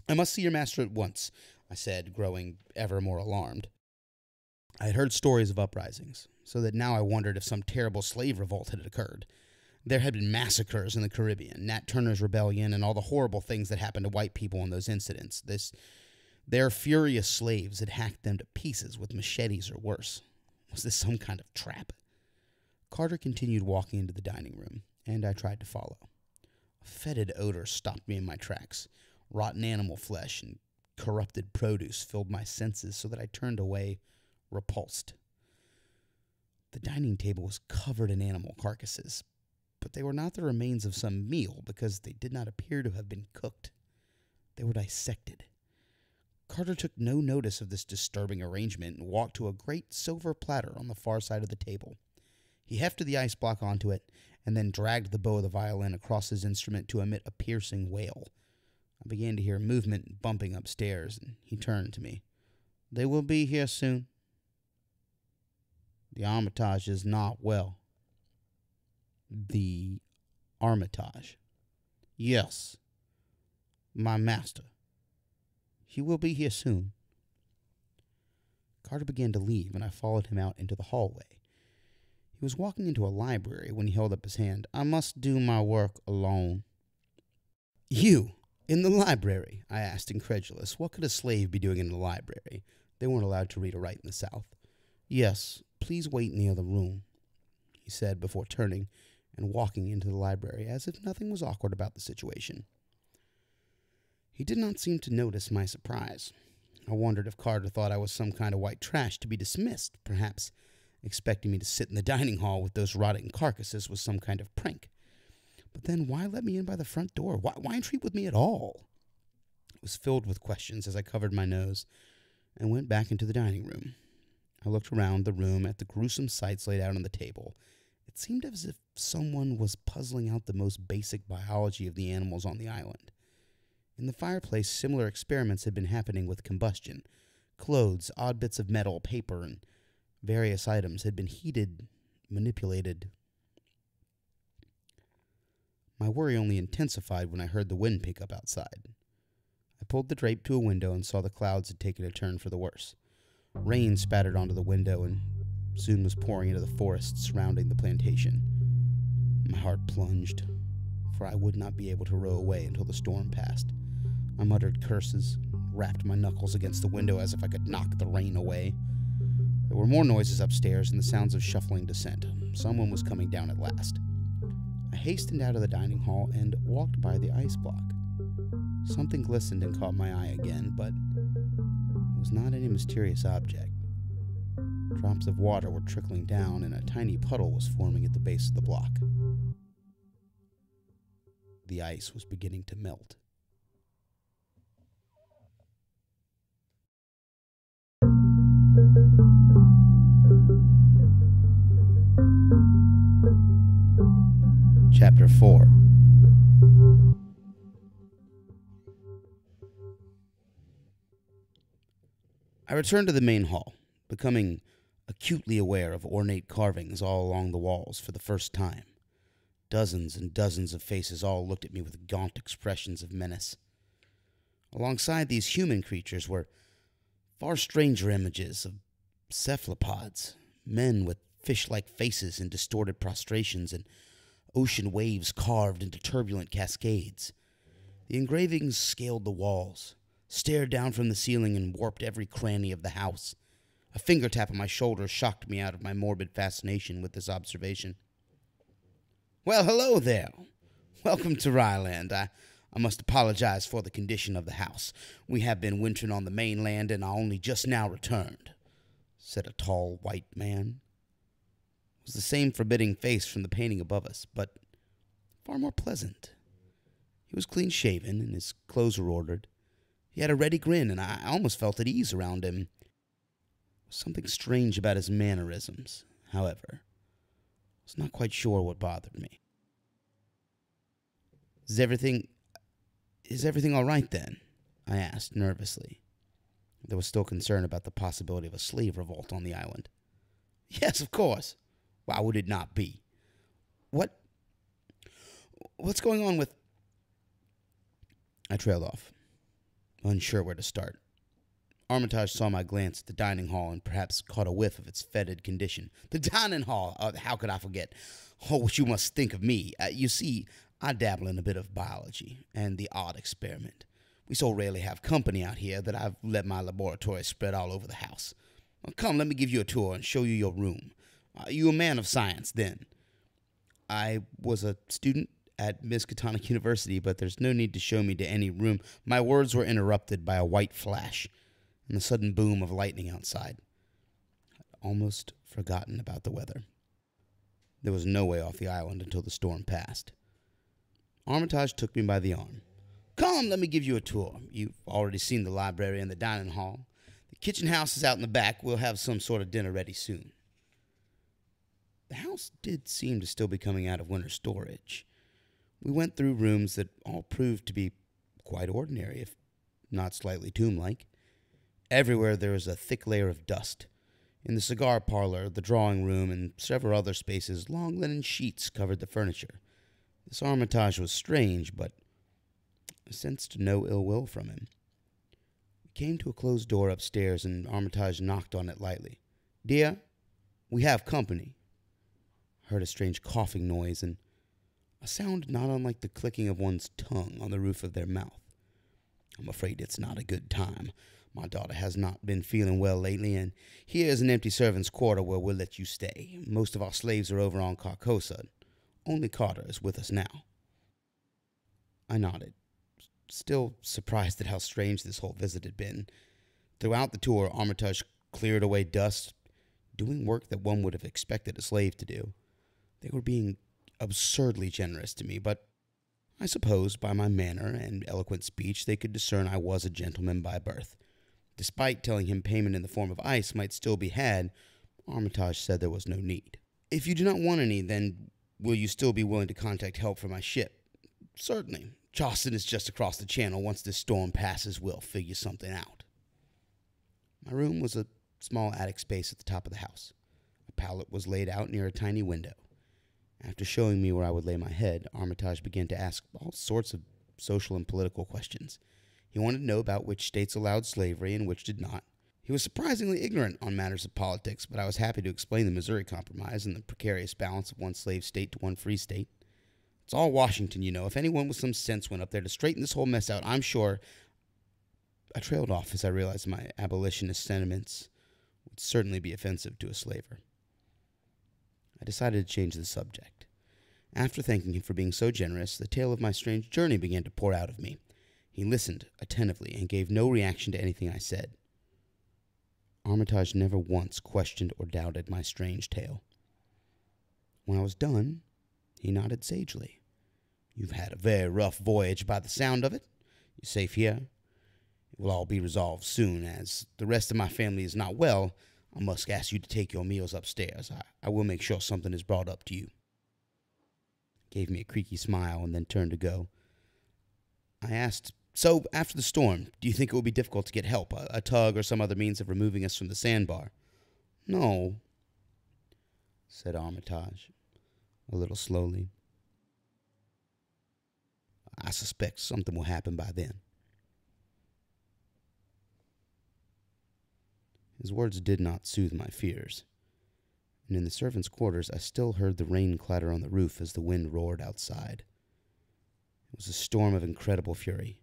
"I must see your master at once," I said, growing ever more alarmed. I had heard stories of uprisings, so that now I wondered if some terrible slave revolt had occurred. There had been massacres in the Caribbean, Nat Turner's rebellion, and all the horrible things that happened to white people in those incidents. Their furious slaves had hacked them to pieces with machetes or worse. Was this some kind of trap? Carter continued walking into the dining room, and I tried to follow. A fetid odor stopped me in my tracks. Rotten animal flesh and corrupted produce filled my senses so that I turned away, repulsed. The dining table was covered in animal carcasses, but they were not the remains of some meal because they did not appear to have been cooked. They were dissected. Carter took no notice of this disturbing arrangement and walked to a great silver platter on the far side of the table. He hefted the ice block onto it and then dragged the bow of the violin across his instrument to emit a piercing wail. I began to hear movement and bumping upstairs, and he turned to me. "They will be here soon." "The Armitage is not well." "The Armitage?" "Yes. My master. He will be here soon." Carter began to leave, and I followed him out into the hallway. He was walking into a library when he held up his hand. "I must do my work alone." "You? In the library?" I asked, incredulous. What could a slave be doing in the library? They weren't allowed to read or write in the South. "Yes, please wait in the other room," he said before turning and walking into the library as if nothing was awkward about the situation. He did not seem to notice my surprise. I wondered if Carter thought I was some kind of white trash to be dismissed, perhaps expecting me to sit in the dining hall with those rotting carcasses was some kind of prank. But then why let me in by the front door? Why entreat with me at all? It was filled with questions as I covered my nose and went back into the dining room. I looked around the room at the gruesome sights laid out on the table. It seemed as if someone was puzzling out the most basic biology of the animals on the island. In the fireplace, similar experiments had been happening with combustion. Clothes, odd bits of metal, paper, and various items had been heated, manipulated. My worry only intensified when I heard the wind pick up outside. I pulled the drape to a window and saw the clouds had taken a turn for the worse. Rain spattered onto the window and soon was pouring into the forest surrounding the plantation. My heart plunged, for I would not be able to row away until the storm passed. I muttered curses, rapped my knuckles against the window as if I could knock the rain away. There were more noises upstairs and the sounds of shuffling descent. Someone was coming down at last. I hastened out of the dining hall and walked by the ice block. Something glistened and caught my eye again, but it was not any mysterious object. Drops of water were trickling down, and a tiny puddle was forming at the base of the block. The ice was beginning to melt. Chapter 4. I returned to the main hall, becoming acutely aware of ornate carvings all along the walls for the first time. Dozens and dozens of faces all looked at me with gaunt expressions of menace. Alongside these human creatures were far stranger images of cephalopods, men with fish-like faces and distorted prostrations, and ocean waves carved into turbulent cascades. The engravings scaled the walls, stared down from the ceiling, and warped every cranny of the house. A finger tap on my shoulder shocked me out of my morbid fascination with this observation. "Well, hello there. Welcome to Ryland. I must apologize for the condition of the house. We have been wintering on the mainland and are only just now returned," said a tall white man. It was the same forbidding face from the painting above us, but far more pleasant. He was clean-shaven, and his clothes were ordered. He had a ready grin, and I almost felt at ease around him. There was something strange about his mannerisms, however. I was not quite sure what bothered me. Is everything all right, then?" I asked nervously. There was still concern about the possibility of a slave revolt on the island. Yes, of course. Why would it not be? What's going on with... I trailed off, unsure where to start. Armitage saw my glance at the dining hall and perhaps caught a whiff of its fetid condition. The dining hall! How could I forget? Oh, what you must think of me. You see, I dabble in a bit of biology and the odd experiment. We so rarely have company out here that I've let my laboratory spread all over the house. Well, come, let me give you a tour and show you your room. You a man of science, then? I was a student at Miskatonic University, but there's no need to show me to any room. My words were interrupted by a white flash and the sudden boom of lightning outside. I'd almost forgotten about the weather. There was no way off the island until the storm passed. Armitage took me by the arm. Come, let me give you a tour. You've already seen the library and the dining hall. The kitchen house is out in the back. We'll have some sort of dinner ready soon. The house did seem to still be coming out of winter storage. We went through rooms that all proved to be quite ordinary, if not slightly tomb-like. Everywhere there was a thick layer of dust. In the cigar parlor, the drawing room, and several other spaces, long linen sheets covered the furniture. This Armitage was strange, but I sensed no ill will from him. We came to a closed door upstairs, and Armitage knocked on it lightly. Dear, we have company. I heard a strange coughing noise, and a sound not unlike the clicking of one's tongue on the roof of their mouth. I'm afraid it's not a good time. My daughter has not been feeling well lately, and here is an empty servant's quarter where we'll let you stay. Most of our slaves are over on Carcosa. Only Carter is with us now. I nodded, still surprised at how strange this whole visit had been. Throughout the tour, Armitage cleared away dust, doing work that one would have expected a slave to do. They were being absurdly generous to me, but I suppose by my manner and eloquent speech they could discern I was a gentleman by birth. Despite telling him payment in the form of ice might still be had, Armitage said there was no need. If you do not want any, then will you still be willing to contact help for my ship? Certainly. Charleston is just across the channel. Once this storm passes, we'll figure something out. My room was a small attic space at the top of the house. A pallet was laid out near a tiny window. After showing me where I would lay my head, Armitage began to ask all sorts of social and political questions. He wanted to know about which states allowed slavery and which did not. He was surprisingly ignorant on matters of politics, but I was happy to explain the Missouri Compromise and the precarious balance of one slave state to one free state. It's all Washington, you know. If anyone with some sense went up there to straighten this whole mess out, I'm sure... I trailed off as I realized my abolitionist sentiments would certainly be offensive to a slaver. I decided to change the subject. After thanking him for being so generous, the tale of my strange journey began to pour out of me. He listened attentively and gave no reaction to anything I said. Armitage never once questioned or doubted my strange tale. When I was done, he nodded sagely. You've had a very rough voyage by the sound of it. You're safe here. It will all be resolved soon. As the rest of my family is not well, I must ask you to take your meals upstairs. I will make sure something is brought up to you. He gave me a creaky smile and then turned to go. I asked, so after the storm, do you think it will be difficult to get help, a tug or some other means of removing us from the sandbar? No, said Armitage, a little slowly. I suspect something will happen by then. His words did not soothe my fears, and in the servants' quarters I still heard the rain clatter on the roof as the wind roared outside. It was a storm of incredible fury,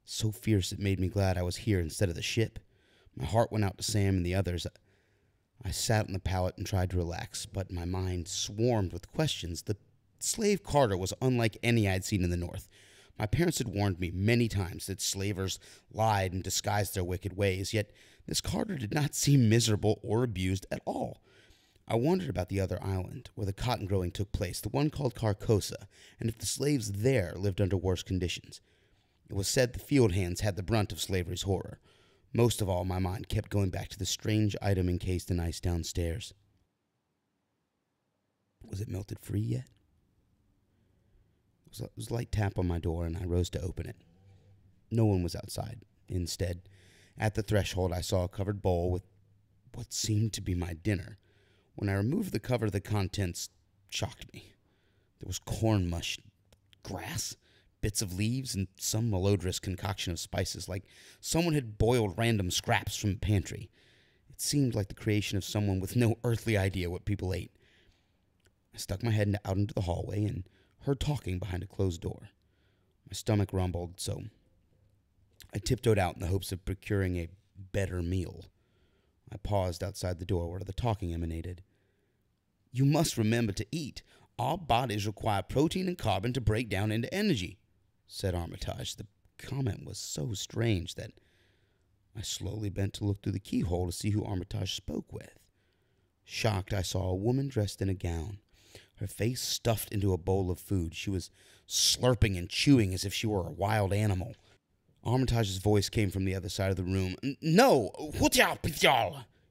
so fierce it made me glad I was here instead of the ship. My heart went out to Sam and the others. I sat on the pallet and tried to relax, but my mind swarmed with questions. The slave Carter was unlike any I had seen in the North. My parents had warned me many times that slavers lied and disguised their wicked ways, yet this Carter did not seem miserable or abused at all. I wondered about the other island, where the cotton growing took place, the one called Carcosa, and if the slaves there lived under worse conditions. It was said the field hands had the brunt of slavery's horror. Most of all, my mind kept going back to the strange item encased in ice downstairs. Was it melted free yet? It was a light tap on my door, and I rose to open it. No one was outside. Instead, At the threshold, I saw a covered bowl with what seemed to be my dinner. When I removed the cover, the contents shocked me. There was corn mush, grass, bits of leaves, and some malodorous concoction of spices, like someone had boiled random scraps from the pantry. It seemed like the creation of someone with no earthly idea what people ate. I stuck my head out into the hallway and heard talking behind a closed door. My stomach rumbled, so I tiptoed out in the hopes of procuring a better meal. I paused outside the door where the talking emanated. "You must remember to eat. Our bodies require protein and carbon to break down into energy," said Armitage. The comment was so strange that I slowly bent to look through the keyhole to see who Armitage spoke with. Shocked, I saw a woman dressed in a gown, her face stuffed into a bowl of food. She was slurping and chewing as if she were a wild animal. Armitage's voice came from the other side of the room. "No,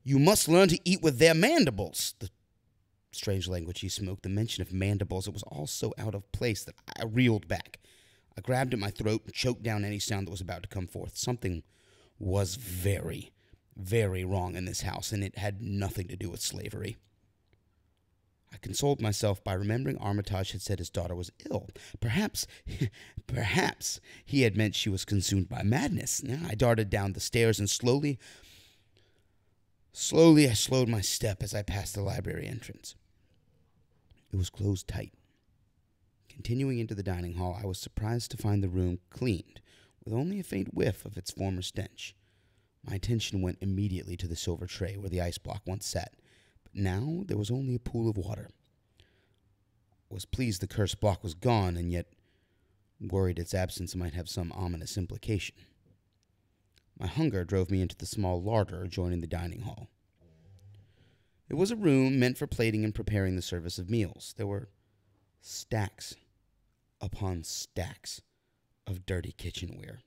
you must learn to eat with their mandibles." The strange language he spoke, the mention of mandibles, it was all so out of place that I reeled back. I grabbed at my throat and choked down any sound that was about to come forth. Something was very, very wrong in this house, and it had nothing to do with slavery. I consoled myself by remembering Armitage had said his daughter was ill. Perhaps he had meant she was consumed by madness. Now I darted down the stairs, and slowly I slowed my step as I passed the library entrance. It was closed tight. Continuing into the dining hall, I was surprised to find the room cleaned, with only a faint whiff of its former stench. My attention went immediately to the silver tray where the ice block once sat. Now there was only a pool of water. I was pleased the cursed block was gone, and yet worried its absence might have some ominous implication. My hunger drove me into the small larder adjoining the dining hall. It was a room meant for plating and preparing the service of meals. There were stacks upon stacks of dirty kitchenware.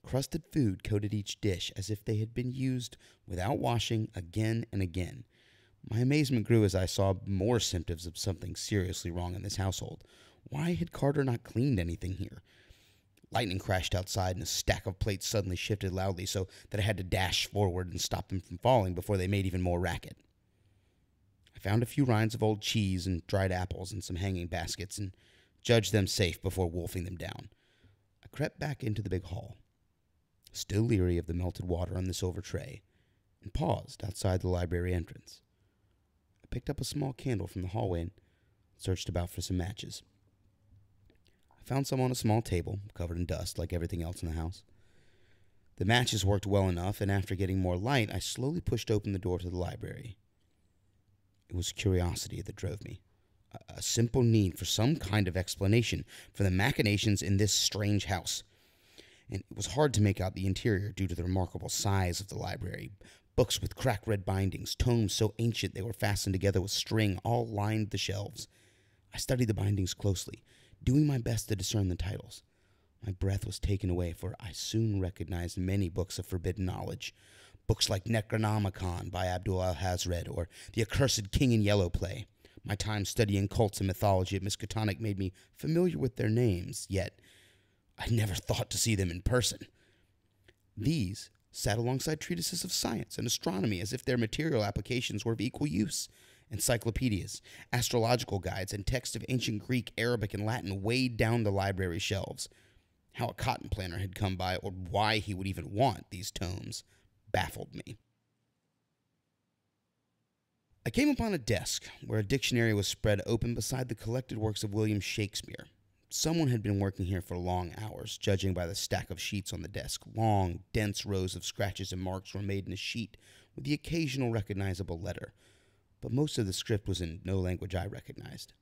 Crusted food coated each dish as if they had been used without washing again and again. My amazement grew as I saw more symptoms of something seriously wrong in this household. Why had Carter not cleaned anything here? Lightning crashed outside, and a stack of plates suddenly shifted loudly so that I had to dash forward and stop them from falling before they made even more racket. I found a few rinds of old cheese and dried apples in some hanging baskets and judged them safe before wolfing them down. I crept back into the big hall, still leery of the melted water on the silver tray, and paused outside the library entrance. I picked up a small candle from the hallway and searched about for some matches. I found some on a small table, covered in dust like everything else in the house. The matches worked well enough, and after getting more light, I slowly pushed open the door to the library. It was curiosity that drove me, a simple need for some kind of explanation for the machinations in this strange house. And it was hard to make out the interior due to the remarkable size of the library. Books with cracked red bindings, tomes so ancient they were fastened together with string, all lined the shelves. I studied the bindings closely, doing my best to discern the titles. My breath was taken away, for I soon recognized many books of forbidden knowledge. Books like Necronomicon by Abdul al-Hazred or The Accursed King in Yellow play. My time studying cults and mythology at Miskatonic made me familiar with their names, yet I never thought to see them in person. These sat alongside treatises of science and astronomy as if their material applications were of equal use. Encyclopedias, astrological guides, and texts of ancient Greek, Arabic, and Latin weighed down the library shelves. How a cotton planter had come by, or why he would even want these tomes, baffled me. I came upon a desk where a dictionary was spread open beside the collected works of William Shakespeare. Someone had been working here for long hours, judging by the stack of sheets on the desk. Long, dense rows of scratches and marks were made in a sheet with the occasional recognizable letter, but most of the script was in no language I recognized.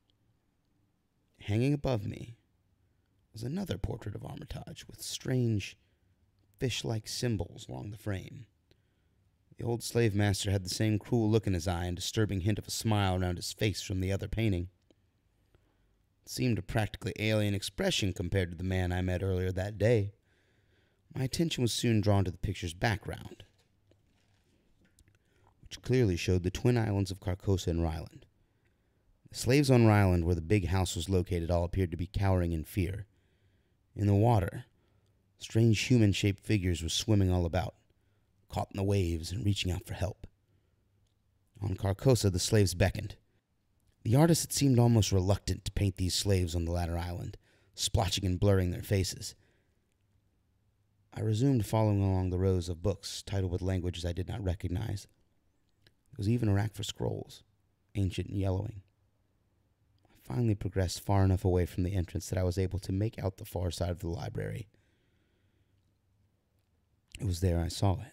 Hanging above me was another portrait of Armitage with strange, fish-like symbols along the frame. The old slave master had the same cruel look in his eye and disturbing hint of a smile around his face from the other painting. It seemed a practically alien expression compared to the man I met earlier that day. My attention was soon drawn to the picture's background, which clearly showed the twin islands of Carcosa and Ryland. The slaves on Ryland, where the big house was located, all appeared to be cowering in fear. In the water, strange human-shaped figures were swimming all about. caught in the waves and reaching out for help. On Carcosa, the slaves beckoned. The artist had seemed almost reluctant to paint these slaves on the latter island, splotching and blurring their faces. I resumed following along the rows of books, titled with languages I did not recognize. There was even a rack for scrolls, ancient and yellowing. I finally progressed far enough away from the entrance that I was able to make out the far side of the library. It was there I saw it.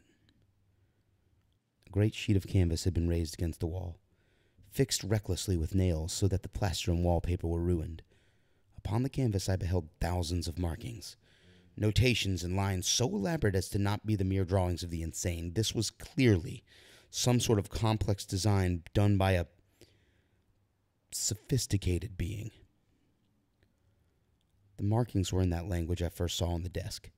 A great sheet of canvas had been raised against the wall, fixed recklessly with nails so that the plaster and wallpaper were ruined. Upon the canvas I beheld thousands of markings, notations and lines so elaborate as to not be the mere drawings of the insane. This was clearly some sort of complex design done by a sophisticated being. The markings were in that language I first saw on the desk,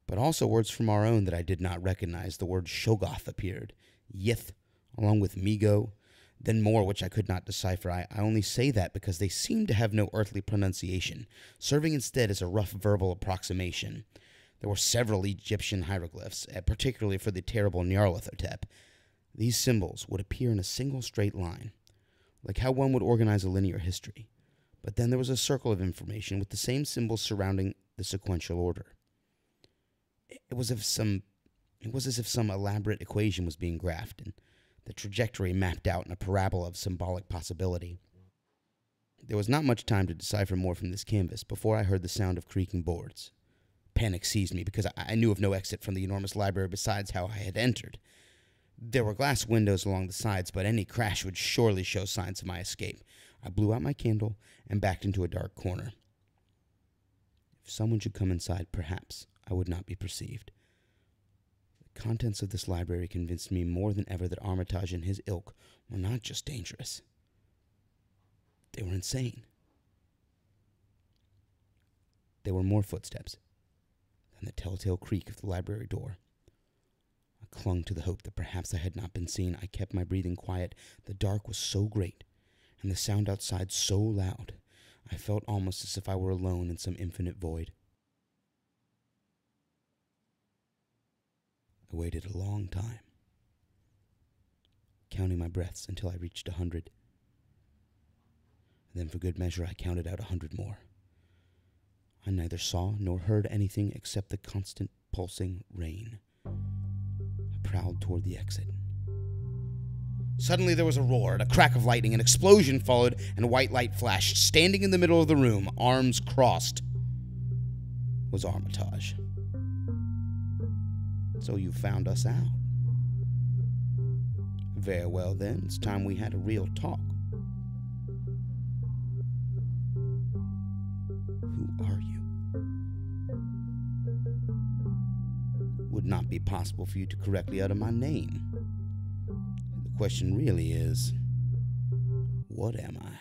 but also words from our own that I did not recognize. The word Shoggoth appeared, Yith, along with Migo, then more which I could not decipher. I only say that because they seemed to have no earthly pronunciation, serving instead as a rough verbal approximation. There were several Egyptian hieroglyphs, particularly for the terrible Nyarlathotep. These symbols would appear in a single straight line, like how one would organize a linear history. But then there was a circle of information with the same symbols surrounding the sequential order. It was as if some elaborate equation was being graphed, and the trajectory mapped out in a parabola of symbolic possibility. There was not much time to decipher more from this canvas before I heard the sound of creaking boards. Panic seized me because I knew of no exit from the enormous library besides how I had entered. There were glass windows along the sides, but any crash would surely show signs of my escape. I blew out my candle and backed into a dark corner. If someone should come inside, perhaps I would not be perceived. The contents of this library convinced me more than ever that Armitage and his ilk were not just dangerous. They were insane. There were more footsteps, and the telltale creak of the library door. I clung to the hope that perhaps I had not been seen. I kept my breathing quiet. The dark was so great, and the sound outside so loud, I felt almost as if I were alone in some infinite void. I waited a long time, counting my breaths until I reached 100. Then for good measure I counted out 100 more. I neither saw nor heard anything except the constant pulsing rain. I prowled toward the exit. Suddenly there was a roar, and a crack of lightning. An explosion followed, and a white light flashed. Standing in the middle of the room, arms crossed, was Armitage. So you found us out. Very well then, it's time we had a real talk. Who are you? Would not be possible for you to correctly utter my name. The question really is, what am I?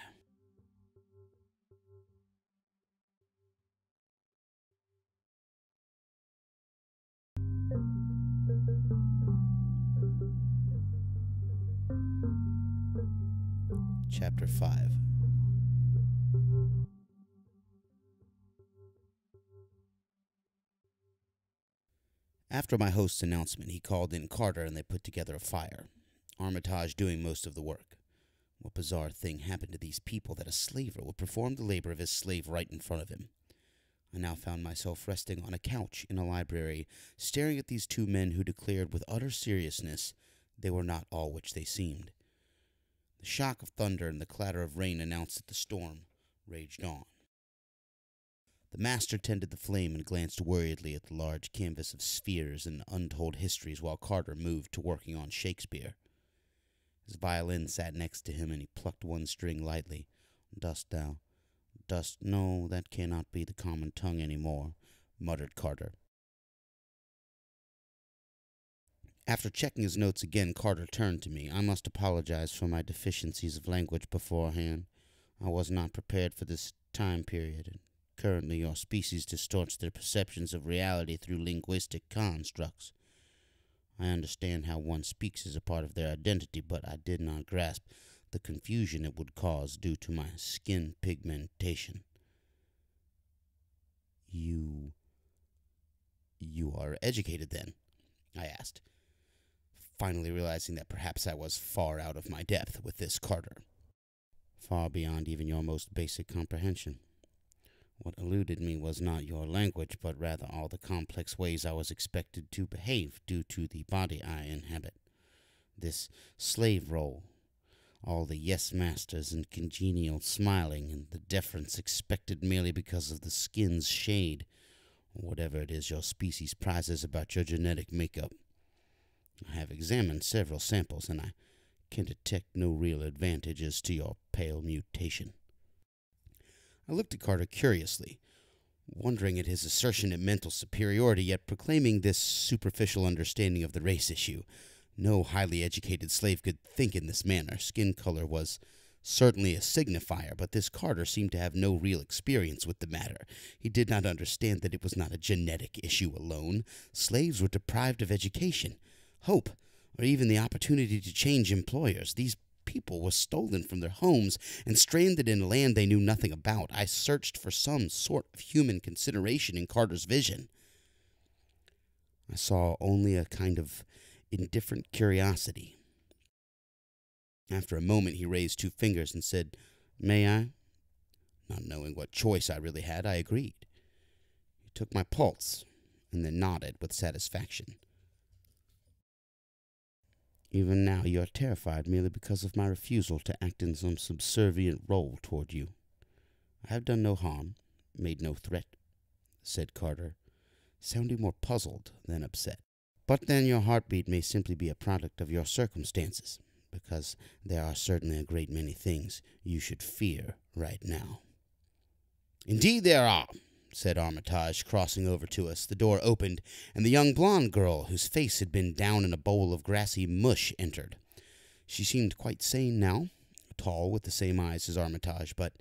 Chapter 5. After my host's announcement, he called in Carter and they put together a fire, Armitage doing most of the work. What bizarre thing happened to these people that a slaver would perform the labor of his slave right in front of him? I now found myself resting on a couch in a library, staring at these two men who declared with utter seriousness they were not all which they seemed. The shock of thunder and the clatter of rain announced that the storm raged on. The master tended the flame and glanced worriedly at the large canvas of spheres and untold histories while Carter moved to working on Shakespeare. His violin sat next to him and he plucked one string lightly. "Dost thou? Dost? No, that cannot be the common tongue any more," muttered Carter. After checking his notes again, Carter turned to me. "I must apologize for my deficiencies of language beforehand. I was not prepared for this time period, and currently your species distorts their perceptions of reality through linguistic constructs. I understand how one speaks is a part of their identity, but I did not grasp the confusion it would cause due to my skin pigmentation." You are educated, then?" I asked. finally realizing that perhaps I was far out of my depth with this Carter. Far beyond even your most basic comprehension. What eluded me was not your language, but rather all the complex ways I was expected to behave due to the body I inhabit. This slave role, all the yes-masters and congenial smiling, and the deference expected merely because of the skin's shade, or whatever it is your species prizes about your genetic makeup. I have examined several samples, and I can detect no real advantages to your pale mutation. I looked at Carter curiously, wondering at his assertion of mental superiority, yet proclaiming this superficial understanding of the race issue. No highly educated slave could think in this manner. Skin color was certainly a signifier, but this Carter seemed to have no real experience with the matter. He did not understand that it was not a genetic issue alone. Slaves were deprived of education, hope, or even the opportunity to change employers. These people were stolen from their homes and stranded in a land they knew nothing about. I searched for some sort of human consideration in Carter's vision. I saw only a kind of indifferent curiosity. After a moment, he raised 2 fingers and said, "May I?" Not knowing what choice I really had, I agreed. He took my pulse and then nodded with satisfaction. Even now you are terrified merely because of my refusal to act in some subservient role toward you. I have done no harm, made no threat, said Carter, sounding more puzzled than upset. But then your heartbeat may simply be a product of your circumstances, because there are certainly a great many things you should fear right now. Indeed there are, said Armitage, crossing over to us. The door opened, and the young blonde girl, whose face had been down in a bowl of grassy mush, entered. She seemed quite sane now, tall with the same eyes as Armitage, but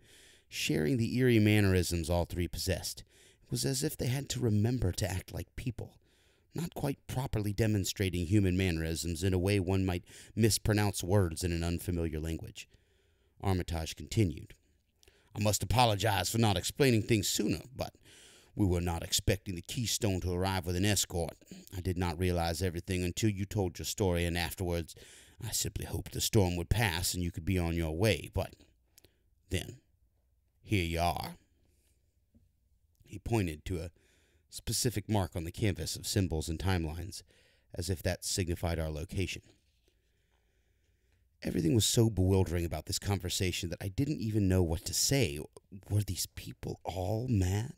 sharing the eerie mannerisms all 3 possessed. It was as if they had to remember to act like people, not quite properly demonstrating human mannerisms in a way one might mispronounce words in an unfamiliar language. Armitage continued. I must apologize for not explaining things sooner, but we were not expecting the Keystone to arrive with an escort. I did not realize everything until you told your story, and afterwards I simply hoped the storm would pass and you could be on your way, but then, here you are. He pointed to a specific mark on the canvas of symbols and timelines, as if that signified our location. Everything was so bewildering about this conversation that I didn't even know what to say. Were these people all mad?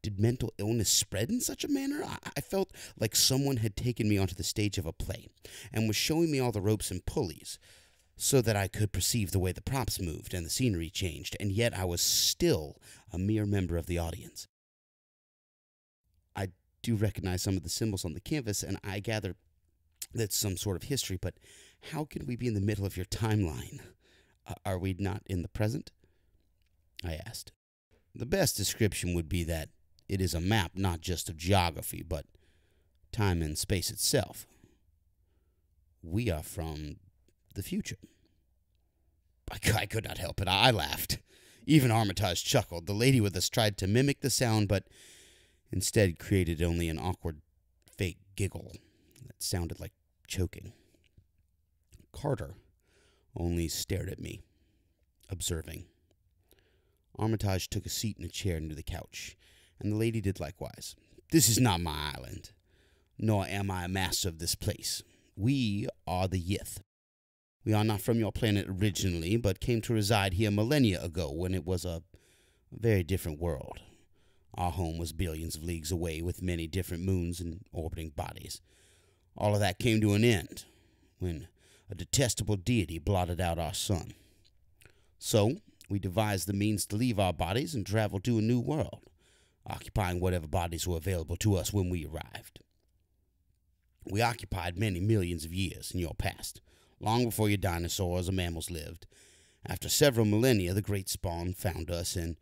Did mental illness spread in such a manner? I felt like someone had taken me onto the stage of a play and was showing me all the ropes and pulleys so that I could perceive the way the props moved and the scenery changed, and yet I was still a mere member of the audience. I do recognize some of the symbols on the canvas, and I gather that's some sort of history, but how can we be in the middle of your timeline? Are we not in the present? I asked. The best description would be that it is a map not just of geography, but time and space itself. We are from the future. I could not help it. I laughed. Even Armitage chuckled. The lady with us tried to mimic the sound, but instead created only an awkward, fake giggle that sounded like choking. Carter only stared at me, observing. Armitage took a seat in a chair near the couch, and the lady did likewise. This is not my island, nor am I a master of this place. We are the Yith. We are not from your planet originally, but came to reside here millennia ago when it was a very different world. Our home was billions of leagues away with many different moons and orbiting bodies. All of that came to an end when a detestable deity blotted out our sun. So, we devised the means to leave our bodies and travel to a new world, occupying whatever bodies were available to us when we arrived. We occupied many millions of years in your past, long before your dinosaurs or mammals lived. After several millennia, the Great Spawn found us and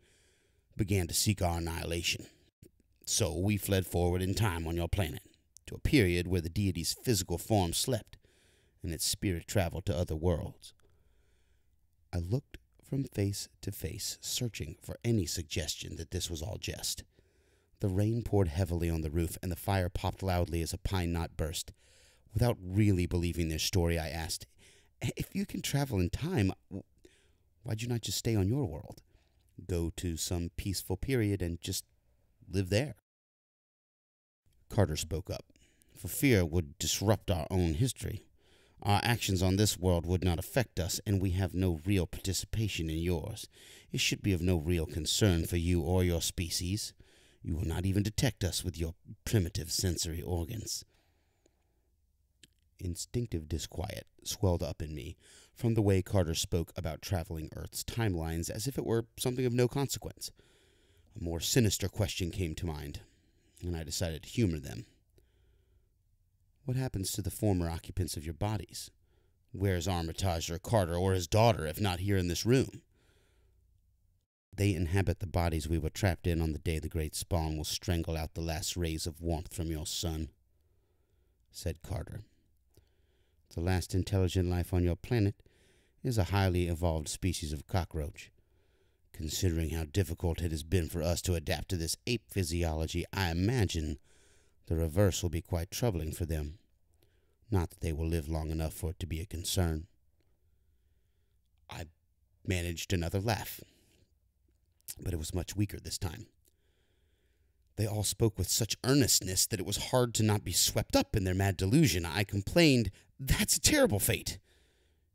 began to seek our annihilation. So we fled forward in time on your planet, to a period where the deity's physical form slept, and its spirit traveled to other worlds. I looked from face to face, searching for any suggestion that this was all jest. The rain poured heavily on the roof, and the fire popped loudly as a pine knot burst. Without really believing their story, I asked, "If you can travel in time, why'd you not just stay on your world? Go to some peaceful period and just live there?" Carter spoke up. "For fear would disrupt our own history. Our actions on this world would not affect us, and we have no real participation in yours. It should be of no real concern for you or your species. You will not even detect us with your primitive sensory organs." Instinctive disquiet swelled up in me from the way Carter spoke about traveling Earth's timelines as if it were something of no consequence. A more sinister question came to mind, and I decided to humor them. "What happens to the former occupants of your bodies? Where's Armitage or Carter or his daughter if not here in this room?" "They inhabit the bodies we were trapped in on the day the great spawn will strangle out the last rays of warmth from your sun," said Carter. "The last intelligent life on your planet is a highly evolved species of cockroach. Considering how difficult it has been for us to adapt to this ape physiology, I imagine the reverse will be quite troubling for them. Not that they will live long enough for it to be a concern." I managed another laugh, but it was much weaker this time. They all spoke with such earnestness that it was hard to not be swept up in their mad delusion. I complained, "That's a terrible fate.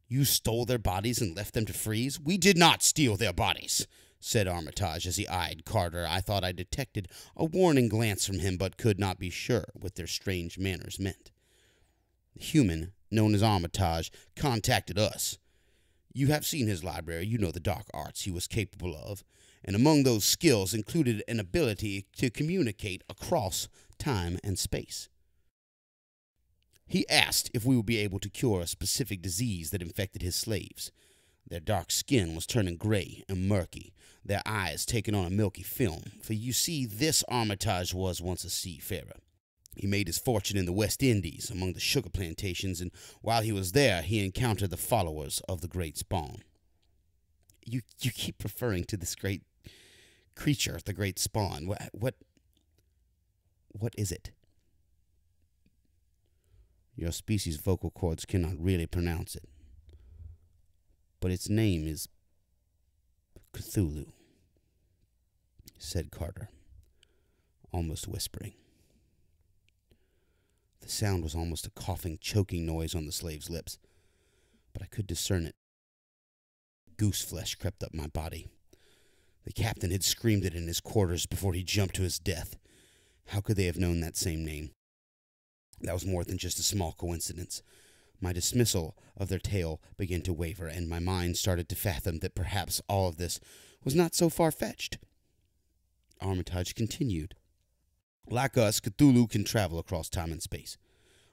You stole their bodies and left them to freeze?" "We did not steal their bodies," said Armitage as he eyed Carter. I thought I detected a warning glance from him, but could not be sure what their strange manners meant. "The human, known as Armitage, contacted us. You have seen his library. You know the dark arts he was capable of, and among those skills included an ability to communicate across time and space. He asked if we would be able to cure a specific disease that infected his slaves. Their dark skin was turning gray and murky, their eyes taking on a milky film, for you see, this Armitage was once a seafarer. He made his fortune in the West Indies, among the sugar plantations, and while he was there, he encountered the followers of the Great Spawn." You keep referring to this great creature, the Great Spawn. What is it?" "Your species' vocal cords cannot really pronounce it, but its name is Cthulhu," said Carter, almost whispering. The sound was almost a coughing, choking noise on the slave's lips, but I could discern it. Goose flesh crept up my body. The captain had screamed it in his quarters before he jumped to his death. How could they have known that same name? That was more than just a small coincidence. My dismissal of their tale began to waver, and my mind started to fathom that perhaps all of this was not so far-fetched. Armitage continued. "Like us, Cthulhu can travel across time and space.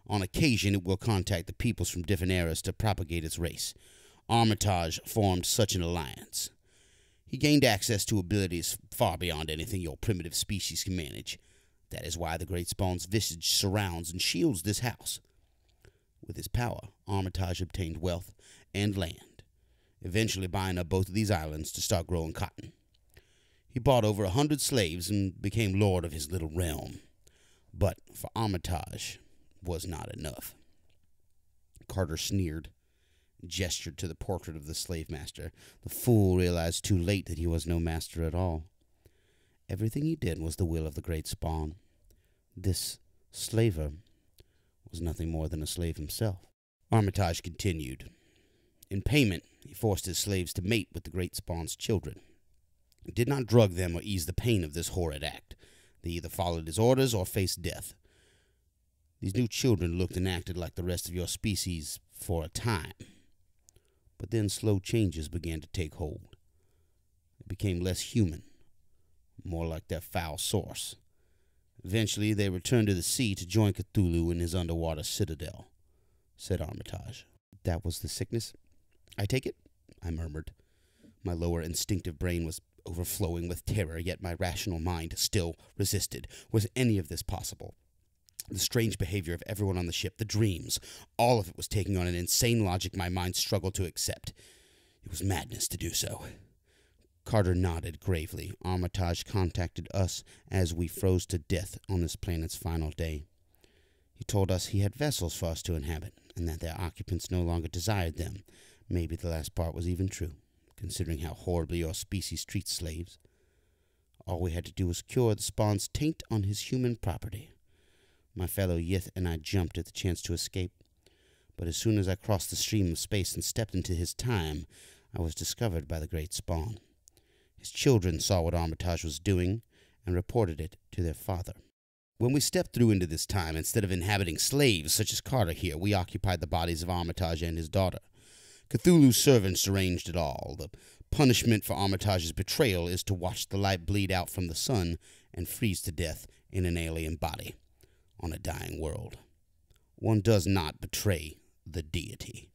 On occasion, it will contact the peoples from different eras to propagate its race. Armitage formed such an alliance. He gained access to abilities far beyond anything your primitive species can manage. That is why the Great Spawn's visage surrounds and shields this house. With his power, Armitage obtained wealth and land, eventually buying up both of these islands to start growing cotton. He bought over 100 slaves and became lord of his little realm. But for Armitage was not enough." Carter sneered, gestured to the portrait of the slave master. The fool realized too late that he was no master at all. Everything he did was the will of the Great Spawn. This slaver was nothing more than a slave himself. Armitage continued. In payment, he forced his slaves to mate with the Great Spawn's children. He did not drug them or ease the pain of this horrid act. They either followed his orders or faced death. These new children looked and acted like the rest of your species for a time. But then slow changes began to take hold. They became less human, more like their foul source. Eventually, they returned to the sea to join Cthulhu in his underwater citadel, said Armitage. That was the sickness, I take it? I murmured. My lower instinctive brain was overflowing with terror, yet my rational mind still resisted. Was any of this possible? The strange behavior of everyone on the ship, the dreams, all of it was taking on an insane logic my mind struggled to accept. It was madness to do so. Carter nodded gravely. Armitage contacted us as we froze to death on this planet's final day. He told us he had vessels for us to inhabit, and that their occupants no longer desired them. Maybe the last part was even true, considering how horribly your species treats slaves. All we had to do was cure the spawn's taint on his human property. My fellow Yith and I jumped at the chance to escape, but as soon as I crossed the stream of space and stepped into his time, I was discovered by the great spawn. His children saw what Armitage was doing and reported it to their father. When we stepped through into this time, instead of inhabiting slaves such as Carter here, we occupied the bodies of Armitage and his daughter. Cthulhu's servants arranged it all. The punishment for Armitage's betrayal is to watch the light bleed out from the sun and freeze to death in an alien body on a dying world. One does not betray the deity,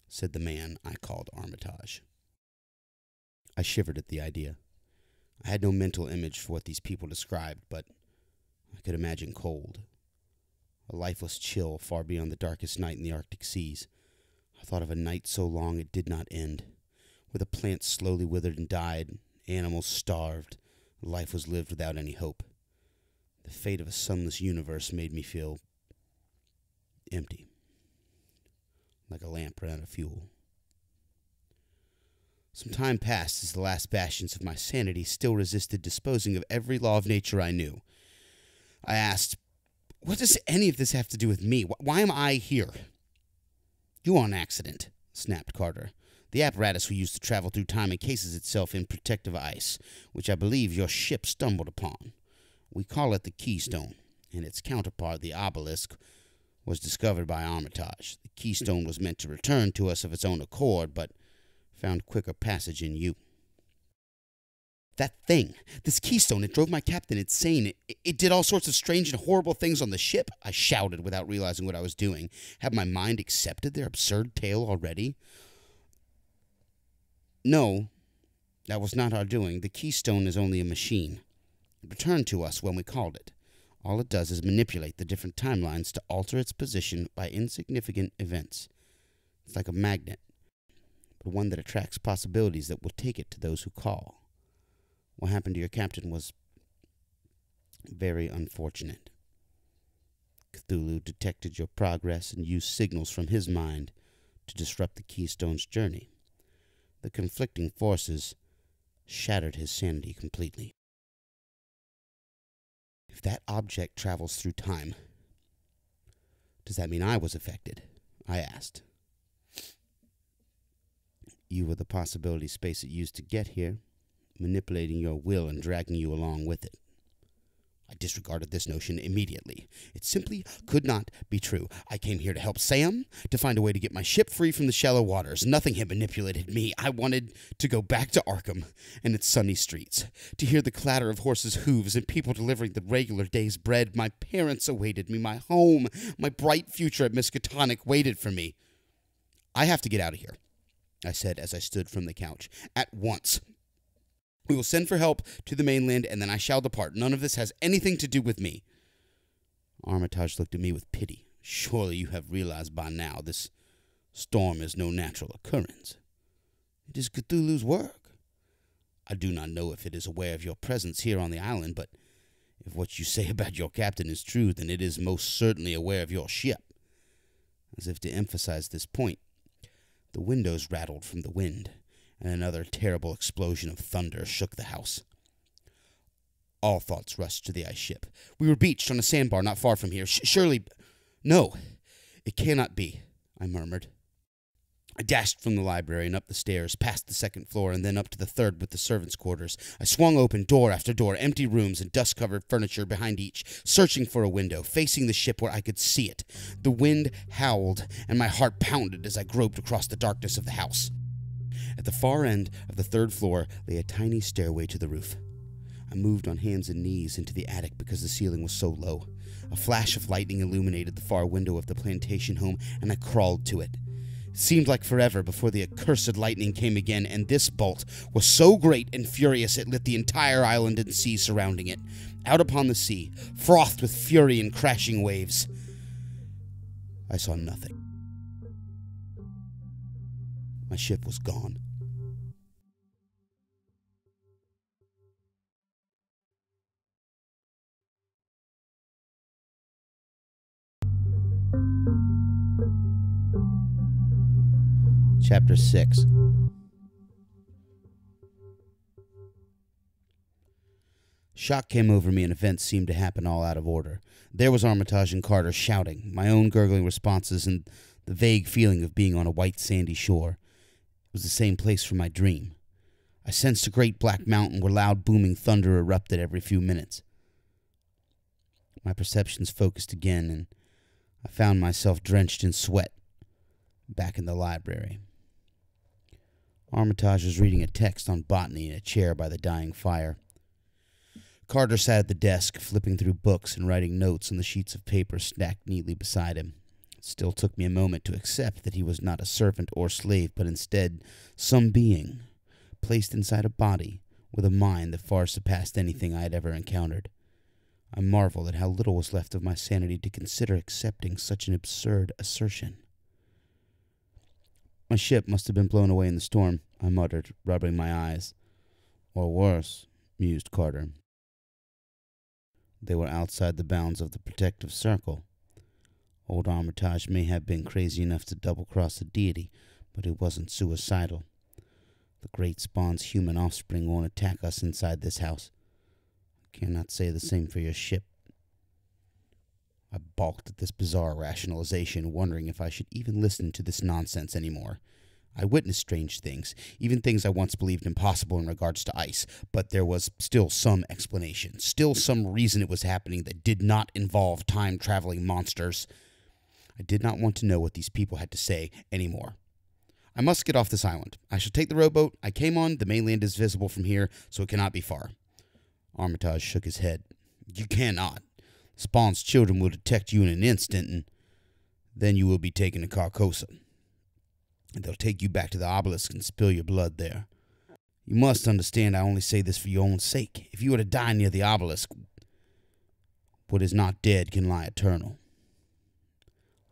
said the man I called Armitage. I shivered at the idea. I had no mental image for what these people described, but I could imagine cold. A lifeless chill far beyond the darkest night in the Arctic seas. I thought of a night so long it did not end, where the plants slowly withered and died, animals starved, life was lived without any hope. The fate of a sunless universe made me feel empty, like a lamp ran out of fuel. Some time passed as the last bastions of my sanity still resisted disposing of every law of nature I knew. I asked, what does any of this have to do with me? Why am I here? You are an accident, snapped Carter. The apparatus we use to travel through time encases itself in protective ice, which I believe your ship stumbled upon. We call it the Keystone, and its counterpart, the Obelisk, was discovered by Armitage. The Keystone was meant to return to us of its own accord, but found quicker passage in you. That thing, this Keystone, it drove my captain insane. It did all sorts of strange and horrible things on the ship, I shouted without realizing what I was doing. Had my mind accepted their absurd tale already? No, that was not our doing. The Keystone is only a machine. It returned to us when we called it. All it does is manipulate the different timelines to alter its position by insignificant events. It's like a magnet, but one that attracts possibilities that will take it to those who call. What happened to your captain was very unfortunate. Cthulhu detected your progress and used signals from his mind to disrupt the Keystone's journey. The conflicting forces shattered his sanity completely. If that object travels through time, does that mean I was affected? I asked. You were the possibility space it used to get here, manipulating your will and dragging you along with it. I disregarded this notion immediately. It simply could not be true. I came here to help Sam, to find a way to get my ship free from the shallow waters. Nothing had manipulated me. I wanted to go back to Arkham and its sunny streets, to hear the clatter of horses' hooves and people delivering the regular day's bread. My parents awaited me. My home, my bright future at Miskatonic waited for me. I have to get out of here, I said as I stood from the couch. At once. We will send for help to the mainland, and then I shall depart. None of this has anything to do with me. Armitage looked at me with pity. Surely you have realized by now this storm is no natural occurrence. It is Cthulhu's work. I do not know if it is aware of your presence here on the island, but if what you say about your captain is true, then it is most certainly aware of your ship. As if to emphasize this point, the windows rattled from the wind, and another terrible explosion of thunder shook the house. All thoughts rushed to the ice ship. We were beached on a sandbar not far from here. Surely... No, it cannot be, I murmured. I dashed from the library and up the stairs, past the second floor, and then up to the third with the servants' quarters. I swung open door after door, empty rooms and dust-covered furniture behind each, searching for a window, facing the ship where I could see it. The wind howled, and my heart pounded as I groped across the darkness of the house. At the far end of the third floor lay a tiny stairway to the roof. I moved on hands and knees into the attic because the ceiling was so low. A flash of lightning illuminated the far window of the plantation home, and I crawled to it. It seemed like forever before the accursed lightning came again, and this bolt was so great and furious it lit the entire island and sea surrounding it. Out upon the sea, frothed with fury and crashing waves, I saw nothing. My ship was gone. Chapter 6. Shock came over me and events seemed to happen all out of order. There was Armitage and Carter shouting, my own gurgling responses, and the vague feeling of being on a white sandy shore. It was the same place from my dream. I sensed a great black mountain where loud booming thunder erupted every few minutes. My perceptions focused again, and I found myself drenched in sweat, back in the library. Armitage was reading a text on botany in a chair by the dying fire. Carter sat at the desk, flipping through books and writing notes on the sheets of paper stacked neatly beside him. It still took me a moment to accept that he was not a servant or slave, but instead some being, placed inside a body with a mind that far surpassed anything I had ever encountered. I marveled at how little was left of my sanity to consider accepting such an absurd assertion. My ship must have been blown away in the storm, I muttered, rubbing my eyes. Or worse, mused Carter. They were outside the bounds of the protective circle. Old Armitage may have been crazy enough to double-cross the deity, but it wasn't suicidal. The great spawn's human offspring won't attack us inside this house. I cannot say the same for your ship. I balked at this bizarre rationalization, wondering if I should even listen to this nonsense anymore. I witnessed strange things, even things I once believed impossible in regards to ice, but there was still some explanation, still some reason it was happening that did not involve time-traveling monsters. I did not want to know what these people had to say anymore. I must get off this island. I shall take the rowboat I came on. The mainland is visible from here, so it cannot be far. Armitage shook his head. You cannot. Spawn's children will detect you in an instant, and then you will be taken to Carcosa. And they'll take you back to the obelisk and spill your blood there. You must understand I only say this for your own sake. If you were to die near the obelisk, what is not dead can lie eternal.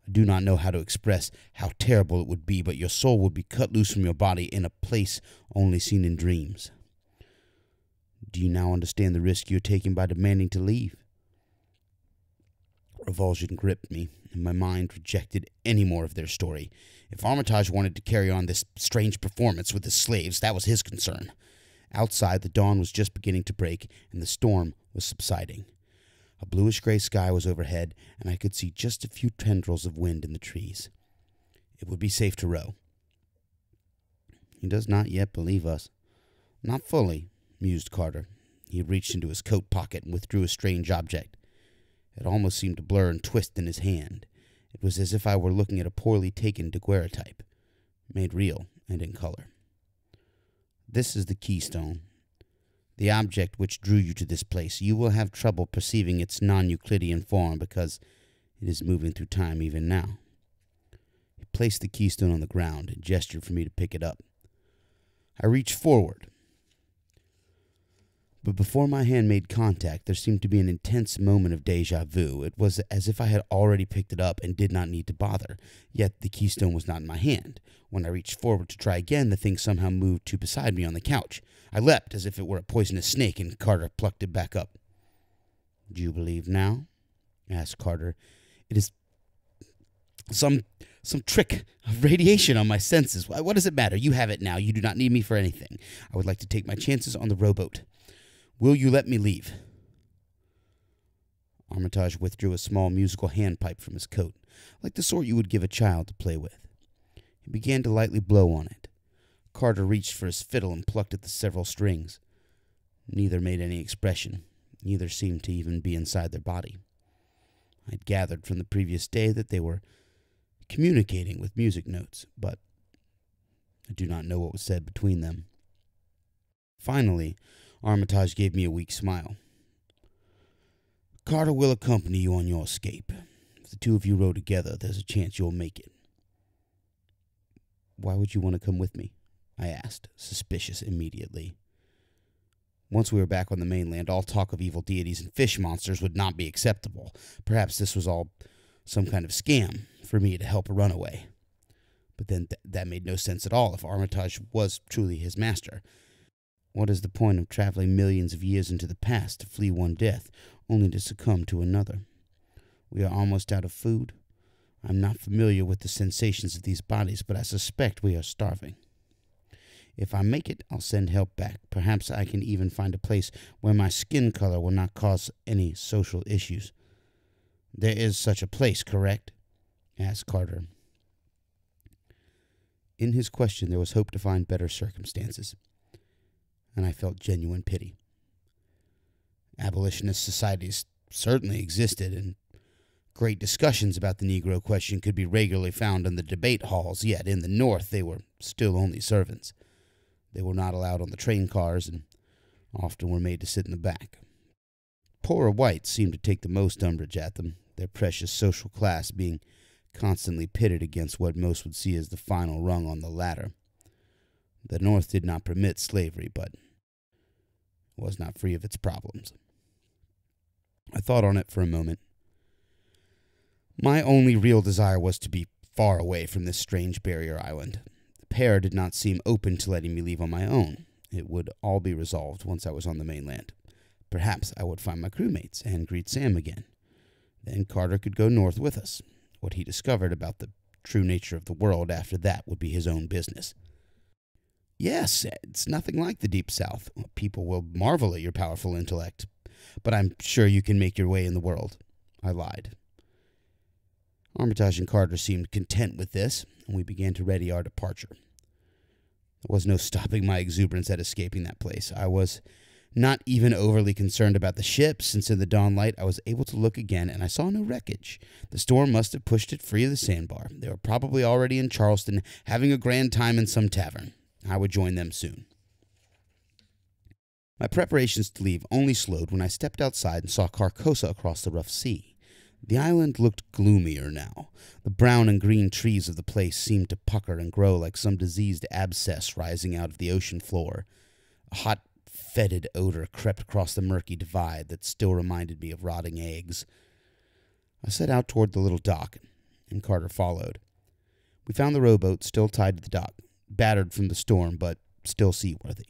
I do not know how to express how terrible it would be, but your soul would be cut loose from your body in a place only seen in dreams. Do you now understand the risk you are taking by demanding to leave? Revulsion gripped me, and my mind rejected any more of their story. If Armitage wanted to carry on this strange performance with his slaves, that was his concern. Outside, the dawn was just beginning to break, and the storm was subsiding. A bluish-gray sky was overhead, and I could see just a few tendrils of wind in the trees. It would be safe to row. He does not yet believe us. Not fully, mused Carter. He reached into his coat pocket and withdrew a strange object. It almost seemed to blur and twist in his hand. It was as if I were looking at a poorly taken daguerreotype, made real and in color. This is the keystone, the object which drew you to this place. You will have trouble perceiving its non-Euclidean form because it is moving through time even now. He placed the keystone on the ground and gestured for me to pick it up. I reached forward, but before my hand made contact, there seemed to be an intense moment of déjà vu. It was as if I had already picked it up and did not need to bother, yet the keystone was not in my hand. When I reached forward to try again, the thing somehow moved to beside me on the couch. I leapt as if it were a poisonous snake, and Carter plucked it back up. Do you believe now? Asked Carter. It is some trick of radiation on my senses. What does it matter? You have it now. You do not need me for anything. I would like to take my chances on the rowboat. Will you let me leave? Armitage withdrew a small musical handpipe from his coat, like the sort you would give a child to play with. He began to lightly blow on it. Carter reached for his fiddle and plucked at the several strings. Neither made any expression. Neither seemed to even be inside their body. I had gathered from the previous day that they were communicating with music notes, but I do not know what was said between them. Finally, Armitage gave me a weak smile. Carter will accompany you on your escape. If the two of you row together, there's a chance you'll make it. Why would you want to come with me? I asked, suspicious immediately. Once we were back on the mainland, all talk of evil deities and fish monsters would not be acceptable. Perhaps this was all some kind of scam for me to help a runaway. But then that made no sense at all if Armitage was truly his master. What is the point of traveling millions of years into the past to flee one death, only to succumb to another? We are almost out of food. I'm not familiar with the sensations of these bodies, but I suspect we are starving. If I make it, I'll send help back. Perhaps I can even find a place where my skin color will not cause any social issues. There is such a place, correct? Asked Carter. In his question, there was hope to find better circumstances, and I felt genuine pity. Abolitionist societies certainly existed, and great discussions about the Negro question could be regularly found in the debate halls, yet in the North they were still only servants. They were not allowed on the train cars and often were made to sit in the back. Poorer whites seemed to take the most umbrage at them, their precious social class being constantly pitted against what most would see as the final rung on the ladder. The North did not permit slavery, but was not free of its problems. I thought on it for a moment. My only real desire was to be far away from this strange barrier island. The pair did not seem open to letting me leave on my own. It would all be resolved once I was on the mainland. Perhaps I would find my crewmates and greet Sam again. Then Carter could go north with us. What he discovered about the true nature of the world after that would be his own business. Yes, it's nothing like the Deep South. People will marvel at your powerful intellect, but I'm sure you can make your way in the world. I lied. Armitage and Carter seemed content with this, and we began to ready our departure. There was no stopping my exuberance at escaping that place. I was not even overly concerned about the ship, since in the dawn light I was able to look again, and I saw no wreckage. The storm must have pushed it free of the sandbar. They were probably already in Charleston, having a grand time in some tavern. I would join them soon. My preparations to leave only slowed when I stepped outside and saw Carcosa across the rough sea. The island looked gloomier now. The brown and green trees of the place seemed to pucker and grow like some diseased abscess rising out of the ocean floor. A hot, fetid odor crept across the murky divide that still reminded me of rotting eggs. I set out toward the little dock, and Carter followed. We found the rowboat still tied to the dock, battered from the storm, but still seaworthy.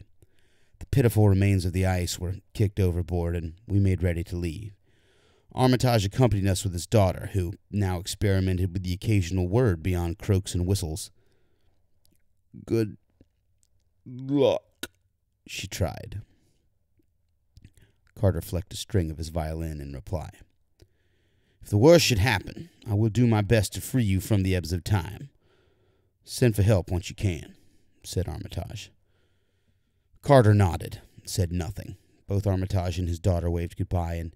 The pitiful remains of the ice were kicked overboard, and we made ready to leave. Armitage accompanied us with his daughter, who now experimented with the occasional word beyond croaks and whistles. "Good luck," she tried. Carter flecked a string of his violin in reply. "If the worst should happen, I will do my best to free you from the ebbs of time. Send for help once you can," said Armitage. Carter nodded, said nothing. Both Armitage and his daughter waved goodbye, and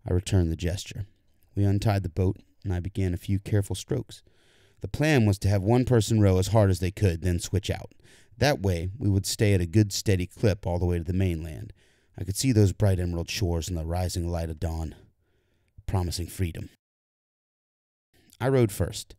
I returned the gesture. We untied the boat, and I began a few careful strokes. The plan was to have one person row as hard as they could, then switch out. That way, we would stay at a good steady clip all the way to the mainland. I could see those bright emerald shores in the rising light of dawn, promising freedom. I rowed first.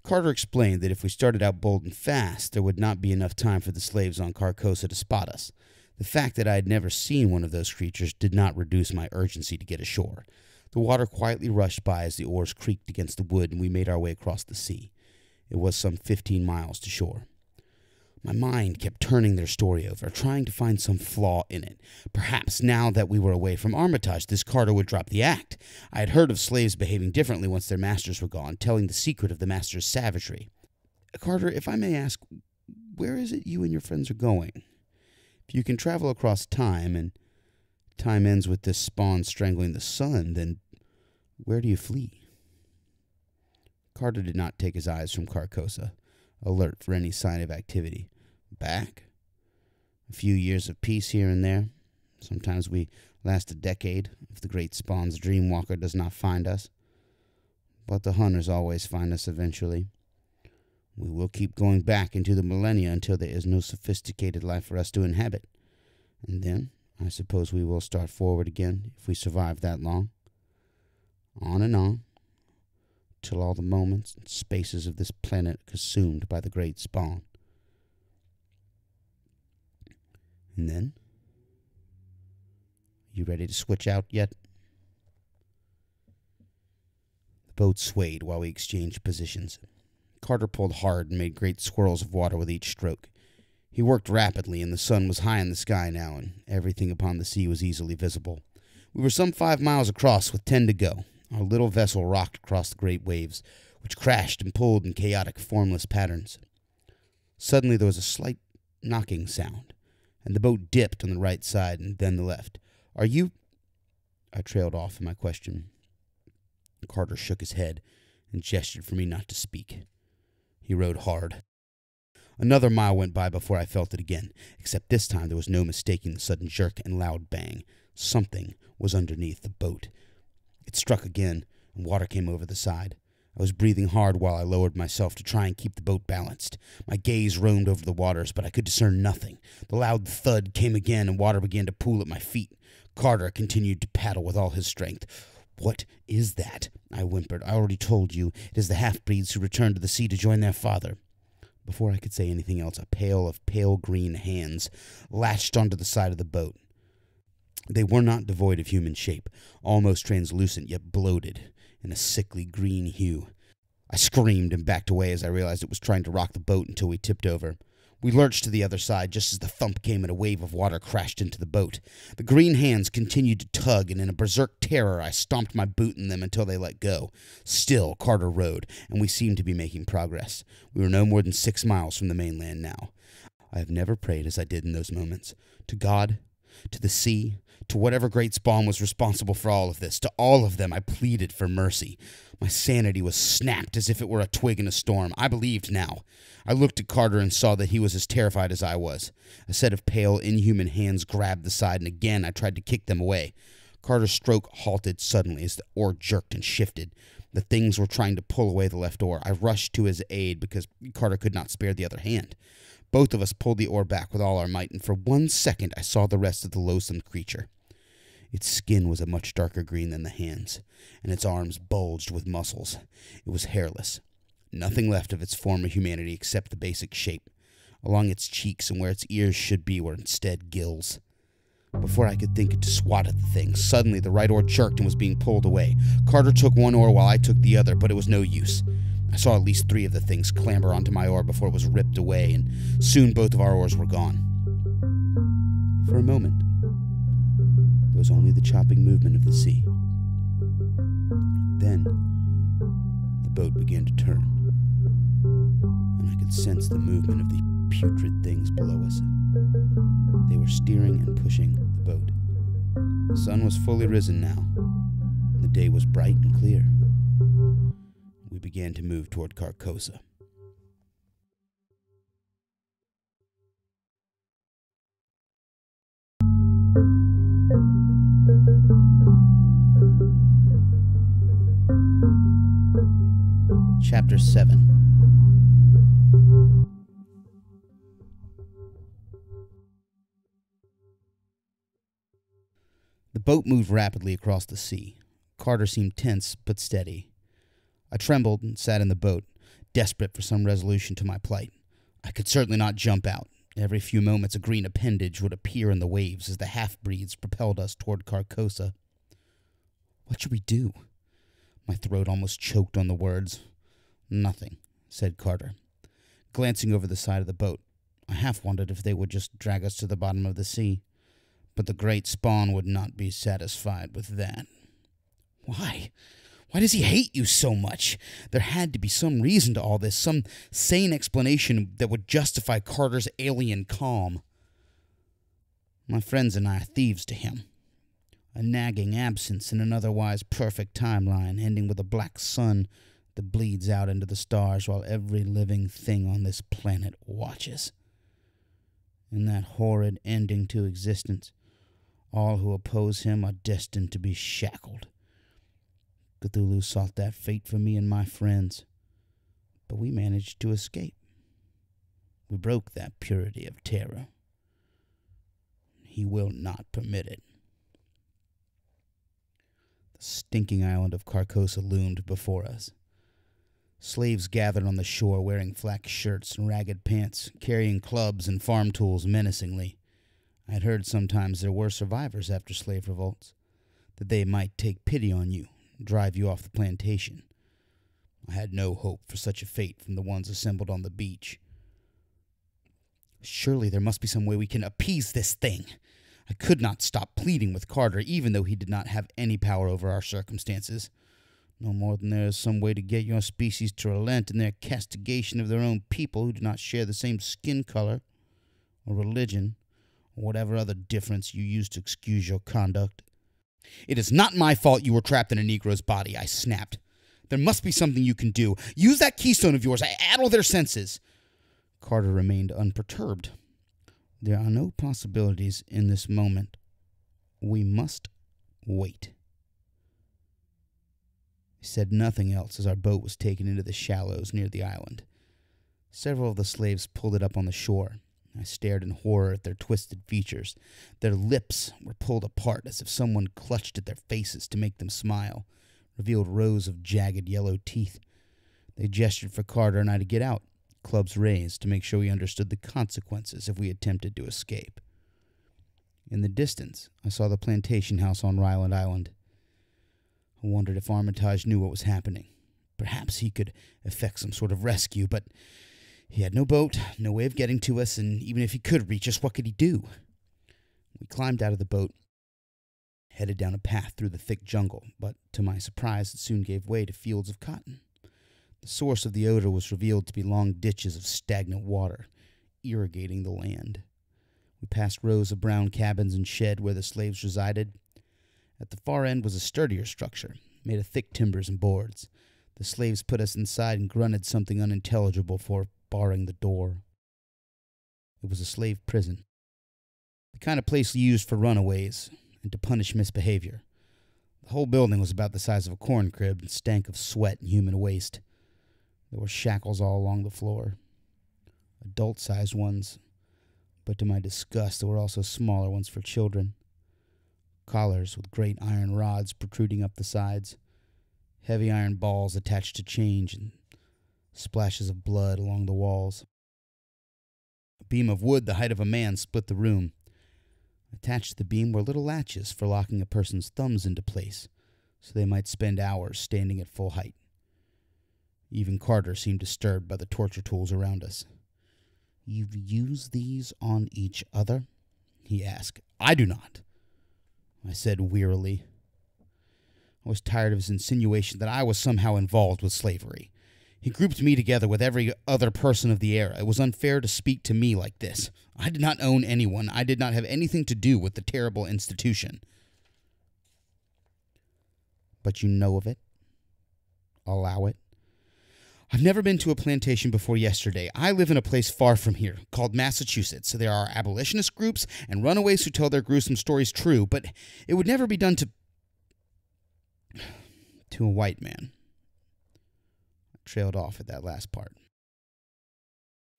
Carter explained that if we started out bold and fast, there would not be enough time for the slaves on Carcosa to spot us. The fact that I had never seen one of those creatures did not reduce my urgency to get ashore. The water quietly rushed by as the oars creaked against the wood, and we made our way across the sea. It was some 15 miles to shore. My mind kept turning their story over, trying to find some flaw in it. Perhaps now that we were away from Armitage, this Carter would drop the act. I had heard of slaves behaving differently once their masters were gone, telling the secret of the master's savagery. Carter, if I may ask, where is it you and your friends are going? If you can travel across time, and time ends with this spawn strangling the sun, then where do you flee? Carter did not take his eyes from Carcosa, alert for any sign of activity. Back? A few years of peace here and there. Sometimes we last a decade if the great spawn's dreamwalker does not find us. But the hunters always find us eventually. We will keep going back into the millennia until there is no sophisticated life for us to inhabit. And then, I suppose we will start forward again if we survive that long. On and on, till all the moments and spaces of this planet are consumed by the great spawn. And then, you ready to switch out yet? The boat swayed while we exchanged positions. Carter pulled hard and made great swirls of water with each stroke. He worked rapidly, and the sun was high in the sky now, and everything upon the sea was easily visible. We were some 5 miles across, with 10 to go. Our little vessel rocked across the great waves. which crashed and pulled in chaotic, formless patterns. Suddenly there was a slight knocking sound, and the boat dipped on the right side and then the left. "Are you—" I trailed off in my question. Carter shook his head and gestured for me not to speak. He rowed hard. Another mile went by before I felt it again, except this time there was no mistaking the sudden jerk and loud bang. Something was underneath the boat. It struck again, and water came over the side. I was breathing hard while I lowered myself to try and keep the boat balanced. My gaze roamed over the waters, but I could discern nothing. The loud thud came again, and water began to pool at my feet. Carter continued to paddle with all his strength. "What is that?" I whimpered. "I already told you. It is the half-breeds who returned to the sea to join their father." Before I could say anything else, a pail of pale green hands latched onto the side of the boat. They were not devoid of human shape, almost translucent yet bloated in a sickly green hue. I screamed and backed away as I realized it was trying to rock the boat until we tipped over. We lurched to the other side just as the thump came and a wave of water crashed into the boat. The green hands continued to tug, and in a berserk terror I stomped my boot in them until they let go. Still, Carter rowed, and we seemed to be making progress. We were no more than 6 miles from the mainland now. I have never prayed as I did in those moments. To God, to the sea, to whatever great spawn was responsible for all of this. To all of them I pleaded for mercy. My sanity was snapped as if it were a twig in a storm. I believed now. I looked at Carter and saw that he was as terrified as I was. A set of pale, inhuman hands grabbed the side, and again I tried to kick them away. Carter's stroke halted suddenly as the oar jerked and shifted. The things were trying to pull away the left oar. I rushed to his aid because Carter could not spare the other hand. Both of us pulled the oar back with all our might, and for 1 second I saw the rest of the loathsome creature. Its skin was a much darker green than the hands, and its arms bulged with muscles. It was hairless. Nothing left of its former humanity except the basic shape. Along its cheeks and where its ears should be were instead gills. Before I could think to swat at the thing, suddenly the right oar jerked and was being pulled away. Carter took one oar while I took the other, but it was no use. I saw at least 3 of the things clamber onto my oar before it was ripped away, and soon both of our oars were gone. For a moment, there was only the chopping movement of the sea. Then, the boat began to turn, and I could sense the movement of the putrid things below us. They were steering and pushing the boat. The sun was fully risen now, and the day was bright and clear. We began to move toward Carcosa. Chapter 7. The boat moved rapidly across the sea. Carter seemed tense but steady. I trembled and sat in the boat, desperate for some resolution to my plight. I could certainly not jump out. Every few moments a green appendage would appear in the waves as the half-breeds propelled us toward Carcosa. What should we do? My throat almost choked on the words. "Nothing," said Carter, glancing over the side of the boat. I half wondered if they would just drag us to the bottom of the sea. But the great spawn would not be satisfied with that. Why? Why does he hate you so much? There had to be some reason to all this, some sane explanation that would justify Carter's alien calm. My friends and I are thieves to him. A nagging absence in an otherwise perfect timeline, ending with a black sun that bleeds out into the stars while every living thing on this planet watches. In that horrid ending to existence, all who oppose him are destined to be shackled. Cthulhu sought that fate for me and my friends, but we managed to escape. We broke that purity of terror. He will not permit it. The stinking island of Carcosa loomed before us. Slaves gathered on the shore wearing flak shirts and ragged pants, carrying clubs and farm tools menacingly. I had heard sometimes there were survivors after slave revolts, that they might take pity on you and drive you off the plantation. I had no hope for such a fate from the ones assembled on the beach. Surely there must be some way we can appease this thing. I could not stop pleading with Carter, even though he did not have any power over our circumstances. no more than there is some way to get your species to relent in their castigation of their own people who do not share the same skin color, or religion, or whatever other difference you use to excuse your conduct. It is not my fault you were trapped in a Negro's body, I snapped. There must be something you can do. Use that keystone of yours. Addle their senses. Carter remained unperturbed. There are no possibilities in this moment. We must wait. He said nothing else as our boat was taken into the shallows near the island. Several of the slaves pulled it up on the shore. I stared in horror at their twisted features. Their lips were pulled apart as if someone clutched at their faces to make them smile, revealed rows of jagged yellow teeth. They gestured for Carter and I to get out, clubs raised to make sure we understood the consequences if we attempted to escape. In the distance, I saw the plantation house on Ryland Island. I wondered if Armitage knew what was happening. Perhaps he could effect some sort of rescue, but he had no boat, no way of getting to us, and even if he could reach us, what could he do? We climbed out of the boat, headed down a path through the thick jungle, but to my surprise it soon gave way to fields of cotton. The source of the odor was revealed to be long ditches of stagnant water, irrigating the land. We passed rows of brown cabins and shed where the slaves resided. At the far end was a sturdier structure, made of thick timbers and boards. The slaves put us inside and grunted something unintelligible before barring the door. It was a slave prison, the kind of place used for runaways and to punish misbehavior. The whole building was about the size of a corn crib and stank of sweat and human waste. There were shackles all along the floor, adult-sized ones, but to my disgust there were also smaller ones for children. Collars with great iron rods protruding up the sides, heavy iron balls attached to chains, and splashes of blood along the walls. A beam of wood the height of a man split the room. Attached to the beam were little latches for locking a person's thumbs into place, so they might spend hours standing at full height. Even Carter seemed disturbed by the torture tools around us. "You've used these on each other?" he asked. "I do not," I said wearily. I was tired of his insinuation that I was somehow involved with slavery. He grouped me together with every other person of the era. It was unfair to speak to me like this. I did not own anyone. I did not have anything to do with the terrible institution. "But you know of it? Allow it?" "I've never been to a plantation before yesterday. I live in a place far from here, called Massachusetts. There are abolitionist groups and runaways who tell their gruesome stories true, but it would never be done to a white man." I trailed off at that last part.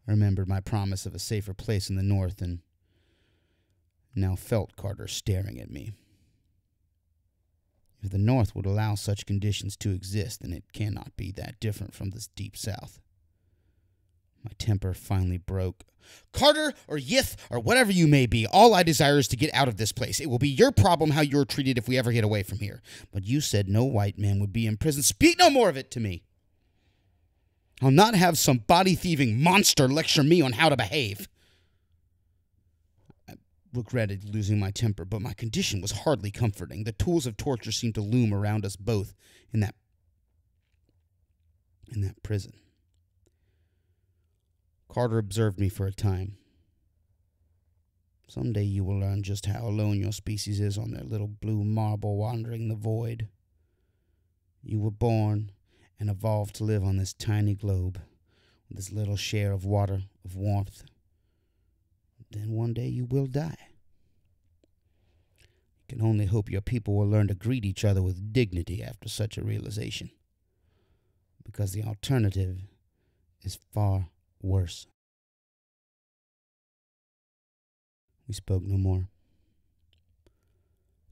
I remembered my promise of a safer place in the north and now felt Carter staring at me. If the North would allow such conditions to exist, then it cannot be that different from this deep South. My temper finally broke. "Carter, or Yith, or whatever you may be, all I desire is to get out of this place. It will be your problem how you're treated if we ever get away from here. But you said no white man would be in prison. Speak no more of it to me. I'll not have some body-thieving monster lecture me on how to behave." I regretted losing my temper, but my condition was hardly comforting. The tools of torture seemed to loom around us both in that prison. Carter observed me for a time. "Someday you will learn just how alone your species is on their little blue marble wandering the void. You were born and evolved to live on this tiny globe, with this little share of water, of warmth. Then one day you will die. You can only hope your people will learn to greet each other with dignity after such a realization, because the alternative is far worse." We spoke no more.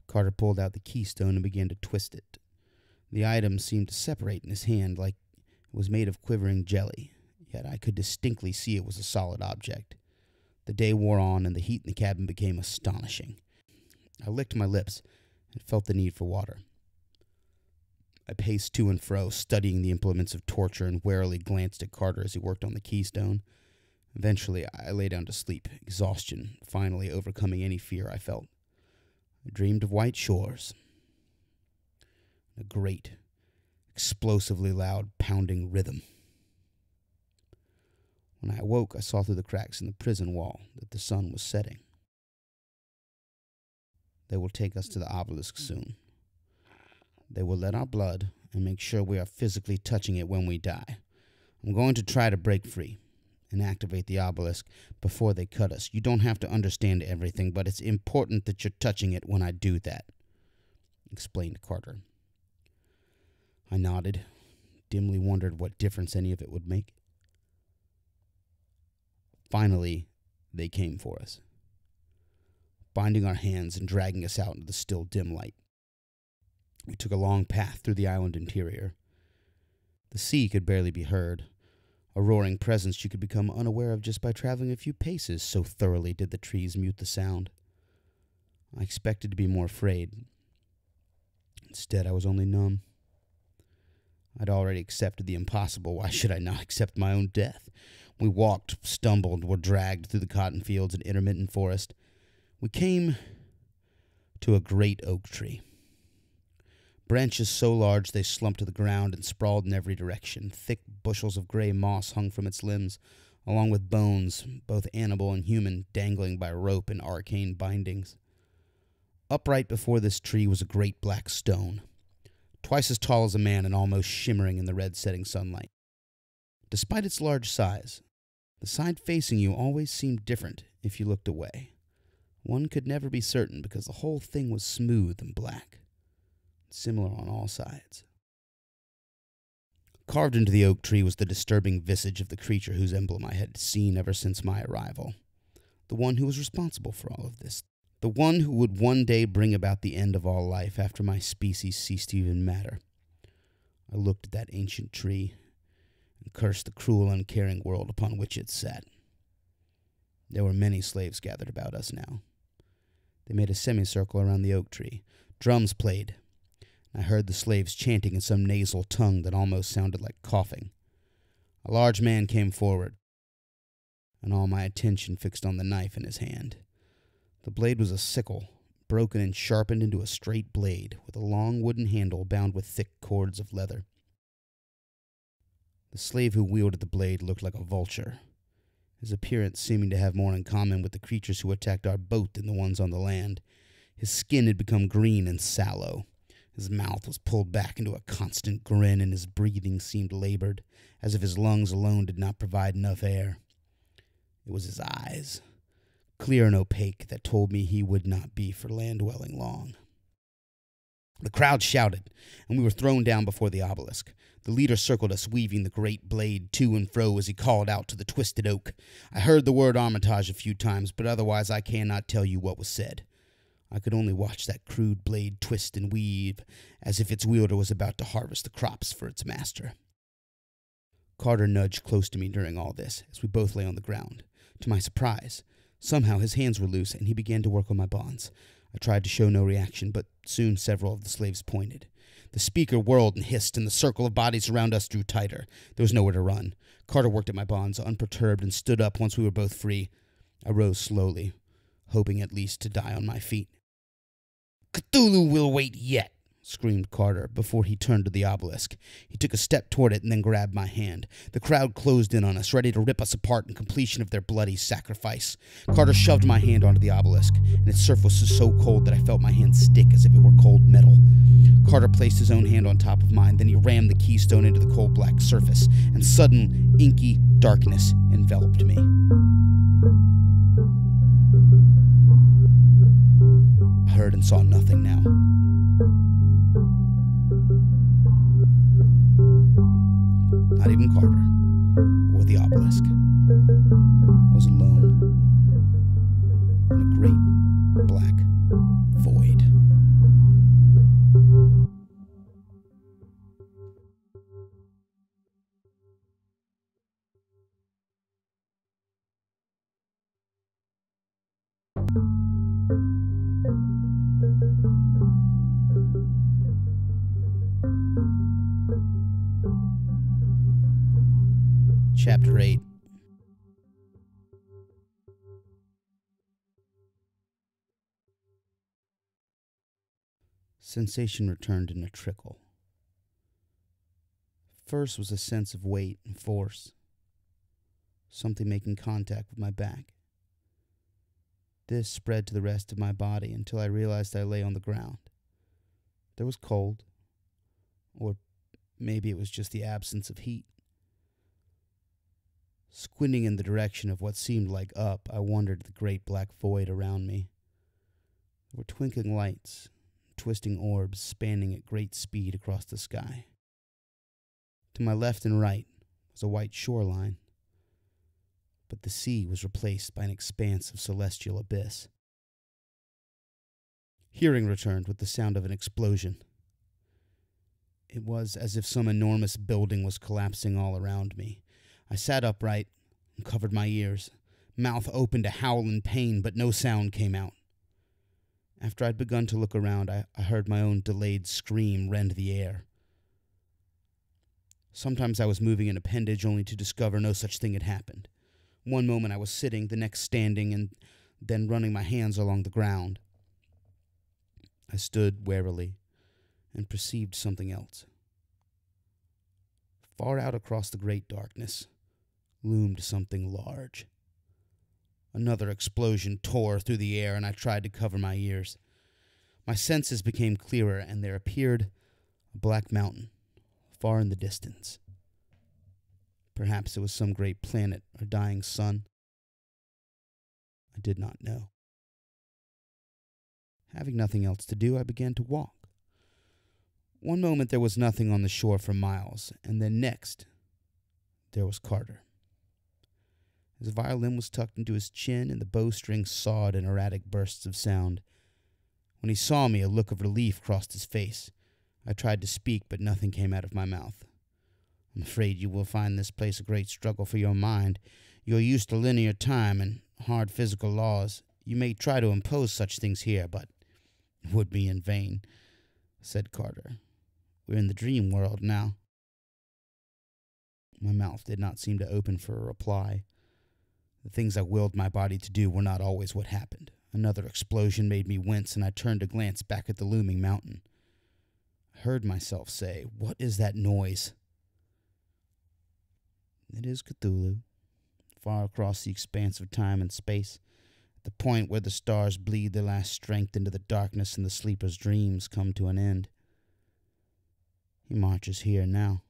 Carter pulled out the keystone and began to twist it. The item seemed to separate in his hand like it was made of quivering jelly, yet I could distinctly see it was a solid object. The day wore on, and the heat in the cabin became astonishing. I licked my lips and felt the need for water. I paced to and fro, studying the implements of torture, and warily glanced at Carter as he worked on the keystone. Eventually, I lay down to sleep, exhaustion finally overcoming any fear I felt. I dreamed of white shores, a great, explosively loud, pounding rhythm. When I awoke, I saw through the cracks in the prison wall that the sun was setting. They will take us to the obelisk soon. They will let our blood and make sure we are physically touching it when we die. I'm going to try to break free and activate the obelisk before they cut us. You don't have to understand everything, but it's important that you're touching it when I do that, explained Carter. I nodded, dimly wondered what difference any of it would make. Finally, they came for us, binding our hands and dragging us out into the still dim light. We took a long path through the island interior. The sea could barely be heard, a roaring presence you could become unaware of just by traveling a few paces, so thoroughly did the trees mute the sound. I expected to be more afraid. Instead, I was only numb. I'd already accepted the impossible. Why should I not accept my own death? We walked, stumbled, were dragged through the cotton fields and intermittent forest. We came to a great oak tree. Branches so large they slumped to the ground and sprawled in every direction. Thick bushels of gray moss hung from its limbs, along with bones, both animal and human, dangling by rope and arcane bindings. Upright before this tree was a great black stone, twice as tall as a man and almost shimmering in the red setting sunlight. Despite its large size, the side facing you always seemed different if you looked away. One could never be certain because the whole thing was smooth and black, similar on all sides. Carved into the oak tree was the disturbing visage of the creature whose emblem I had seen ever since my arrival. The one who was responsible for all of this. The one who would one day bring about the end of all life after my species ceased to even matter. I looked at that ancient tree and cursed the cruel, uncaring world upon which it sat. There were many slaves gathered about us now. They made a semicircle around the oak tree. Drums played. I heard the slaves chanting in some nasal tongue that almost sounded like coughing. A large man came forward, and all my attention fixed on the knife in his hand. The blade was a sickle, broken and sharpened into a straight blade, with a long wooden handle bound with thick cords of leather. The slave who wielded the blade looked like a vulture, his appearance seeming to have more in common with the creatures who attacked our boat than the ones on the land. His skin had become green and sallow. His mouth was pulled back into a constant grin, and his breathing seemed labored, as if his lungs alone did not provide enough air. It was his eyes, clear and opaque, that told me he would not be for land-dwelling long. The crowd shouted, and we were thrown down before the obelisk. The leader circled us, weaving the great blade to and fro as he called out to the twisted oak. I heard the word Armitage a few times, but otherwise I cannot tell you what was said. I could only watch that crude blade twist and weave, as if its wielder was about to harvest the crops for its master. Carter nudged close to me during all this, as we both lay on the ground. To my surprise, somehow his hands were loose, and he began to work on my bonds. I tried to show no reaction, but soon several of the slaves pointed. The speaker whirled and hissed, and the circle of bodies around us drew tighter. There was nowhere to run. Carter worked at my bonds, unperturbed, and stood up once we were both free. I rose slowly, hoping at least to die on my feet. "Cthulhu will wait yet," screamed Carter before he turned to the obelisk. He took a step toward it and then grabbed my hand. The crowd closed in on us, ready to rip us apart in completion of their bloody sacrifice. Carter shoved my hand onto the obelisk, and its surface was so cold that I felt my hand stick as if it were cold metal. Carter placed his own hand on top of mine, then he rammed the keystone into the cold black surface, and sudden, inky darkness enveloped me. I heard and saw nothing now. Not even Carter, or the obelisk. I was alone in a great black void. Chapter 8. Sensation returned in a trickle. First was a sense of weight and force, something making contact with my back. This spread to the rest of my body until I realized I lay on the ground. There was cold, or maybe it was just the absence of heat. Squinting in the direction of what seemed like up, I wondered at the great black void around me. There were twinkling lights, twisting orbs spanning at great speed across the sky. To my left and right was a white shoreline, but the sea was replaced by an expanse of celestial abyss. Hearing returned with the sound of an explosion. It was as if some enormous building was collapsing all around me. I sat upright and covered my ears, mouth open to howl in pain, but no sound came out. After I'd begun to look around, I heard my own delayed scream rend the air. Sometimes I was moving an appendage only to discover no such thing had happened. One moment I was sitting, the next standing, and then running my hands along the ground. I stood warily and perceived something else. Far out across the great darkness loomed something large. Another explosion tore through the air, and I tried to cover my ears. My senses became clearer, and there appeared a black mountain far in the distance. Perhaps it was some great planet or dying sun. I did not know. Having nothing else to do, I began to walk. One moment there was nothing on the shore for miles, and then next, there was Carter. His violin was tucked into his chin, and the bowstrings sawed in erratic bursts of sound. When he saw me, a look of relief crossed his face. I tried to speak, but nothing came out of my mouth. I'm afraid you will find this place a great struggle for your mind. You are used to linear time and hard physical laws. You may try to impose such things here, but it would be in vain, said Carter. We're in the dream world now. My mouth did not seem to open for a reply. The things I willed my body to do were not always what happened. Another explosion made me wince, and I turned to glance back at the looming mountain. I heard myself say, "What is that noise?" It is Cthulhu, far across the expanse of time and space, at the point where the stars bleed their last strength into the darkness and the sleeper's dreams come to an end. He marches here now.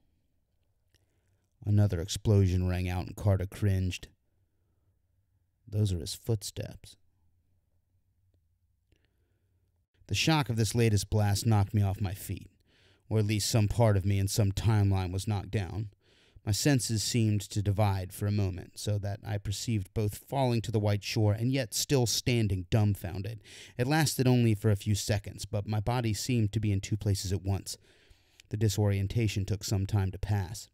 Another explosion rang out, and Carter cringed. Those are his footsteps. The shock of this latest blast knocked me off my feet, or at least some part of me in some timeline was knocked down. My senses seemed to divide for a moment, so that I perceived both falling to the white shore and yet still standing dumbfounded. It lasted only for a few seconds, but my body seemed to be in two places at once. The disorientation took some time to pass.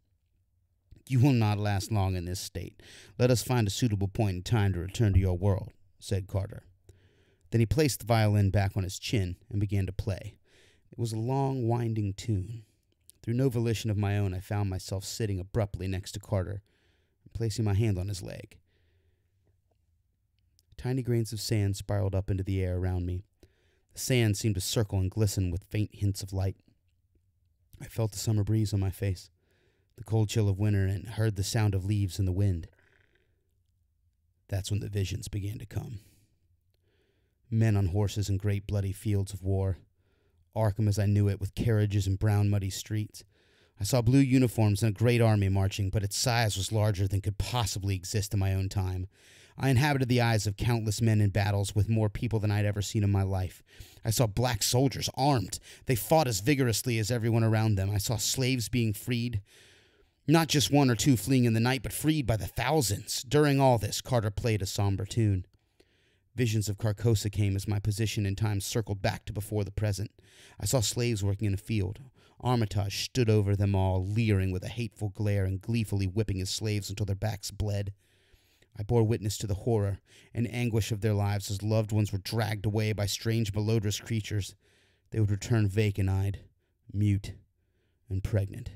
You will not last long in this state. Let us find a suitable point in time to return to your world, said Carter. Then he placed the violin back on his chin and began to play. It was a long, winding tune. Through no volition of my own, I found myself sitting abruptly next to Carter and placing my hand on his leg. Tiny grains of sand spiraled up into the air around me. The sand seemed to circle and glisten with faint hints of light. I felt the summer breeze on my face, the cold chill of winter, and heard the sound of leaves in the wind. That's when the visions began to come. Men on horses in great bloody fields of war. Arkham as I knew it, with carriages and brown muddy streets. I saw blue uniforms and a great army marching, but its size was larger than could possibly exist in my own time. I inhabited the eyes of countless men in battles with more people than I'd ever seen in my life. I saw black soldiers armed. They fought as vigorously as everyone around them. I saw slaves being freed. Not just one or two fleeing in the night, but freed by the thousands. During all this, Carter played a somber tune. Visions of Carcosa came as my position in time circled back to before the present. I saw slaves working in a field. Armitage stood over them all, leering with a hateful glare and gleefully whipping his slaves until their backs bled. I bore witness to the horror and anguish of their lives as loved ones were dragged away by strange malodorous creatures. They would return vacant-eyed, mute, and pregnant.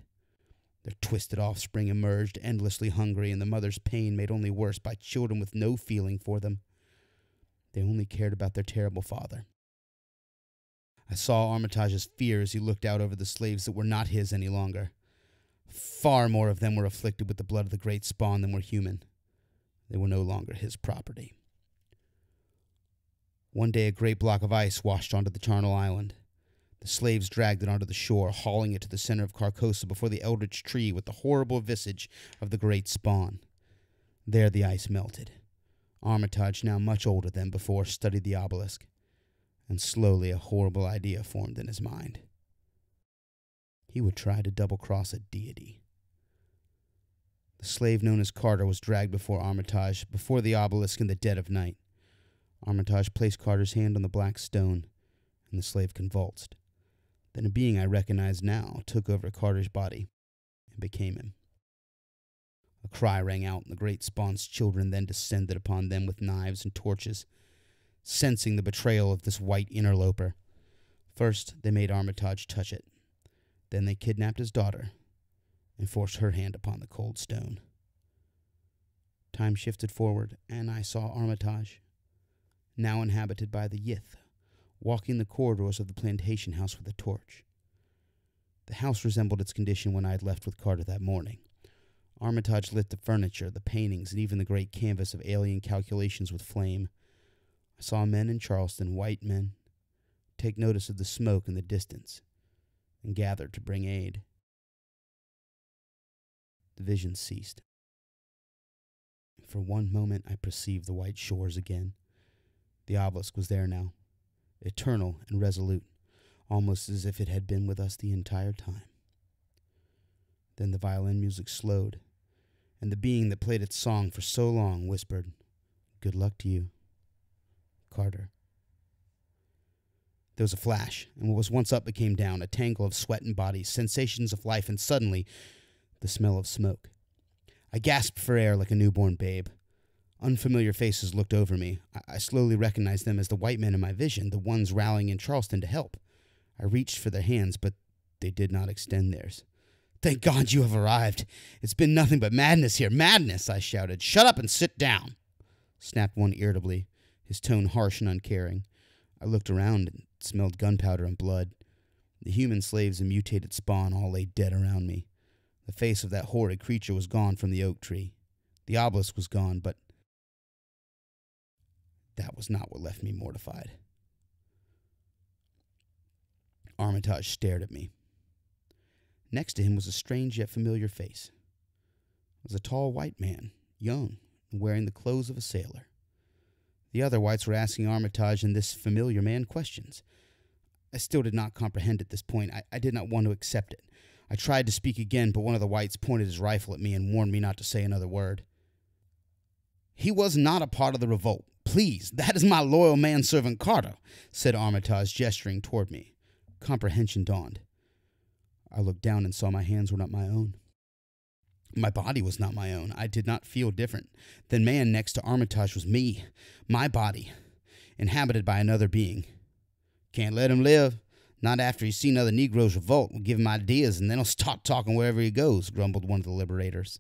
Their twisted offspring emerged, endlessly hungry, and the mother's pain made only worse by children with no feeling for them. They only cared about their terrible father. I saw Armitage's fear as he looked out over the slaves that were not his any longer. Far more of them were afflicted with the blood of the great spawn than were human. They were no longer his property. One day a great block of ice washed onto the charnel island. The slaves dragged it onto the shore, hauling it to the center of Carcosa before the eldritch tree with the horrible visage of the great spawn. There the ice melted. Armitage, now much older than before, studied the obelisk, and slowly a horrible idea formed in his mind. He would try to double-cross a deity. The slave known as Carter was dragged before Armitage, before the obelisk in the dead of night. Armitage placed Carter's hand on the black stone, and the slave convulsed. Then a being I recognized now took over Carter's body and became him. A cry rang out, and the great spawn's children then descended upon them with knives and torches, sensing the betrayal of this white interloper. First, they made Armitage touch it. Then they kidnapped his daughter and forced her hand upon the cold stone. Time shifted forward, and I saw Armitage, now inhabited by the Yith, walking the corridors of the plantation house with a torch. The house resembled its condition when I had left with Carter that morning. Armitage lit the furniture, the paintings, and even the great canvas of alien calculations with flame. I saw men in Charleston, white men, take notice of the smoke in the distance and gathered to bring aid. The vision ceased. For one moment I perceived the white shores again. The obelisk was there now, eternal and resolute, almost as if it had been with us the entire time. Then the violin music slowed, and the being that played its song for so long whispered, "Good luck to you, Carter." There was a flash, and what was once up became down, a tangle of sweat and bodies, sensations of life, and suddenly the smell of smoke. I gasped for air like a newborn babe. Unfamiliar faces looked over me. I slowly recognized them as the white men in my vision, the ones rallying in Charleston to help. I reached for their hands, but they did not extend theirs. "Thank God you have arrived. It's been nothing but madness here. Madness!" I shouted. "Shut up and sit down," snapped one irritably, his tone harsh and uncaring. I looked around and smelled gunpowder and blood. The human slaves and mutated spawn all lay dead around me. The face of that horrid creature was gone from the oak tree. The obelisk was gone, but that was not what left me mortified. Armitage stared at me. Next to him was a strange yet familiar face. It was a tall white man, young, and wearing the clothes of a sailor. The other whites were asking Armitage and this familiar man questions. I still did not comprehend at this point. I did not want to accept it. I tried to speak again, but one of the whites pointed his rifle at me and warned me not to say another word. "He was not a part of the revolt. Please, that is my loyal manservant Carter," said Armitage, gesturing toward me. Comprehension dawned. I looked down and saw my hands were not my own. My body was not my own. I did not feel different. The man next to Armitage was me, my body, inhabited by another being. "Can't let him live. Not after he's seen other Negroes revolt. We'll give him ideas, and then he'll start talking wherever he goes," grumbled one of the liberators.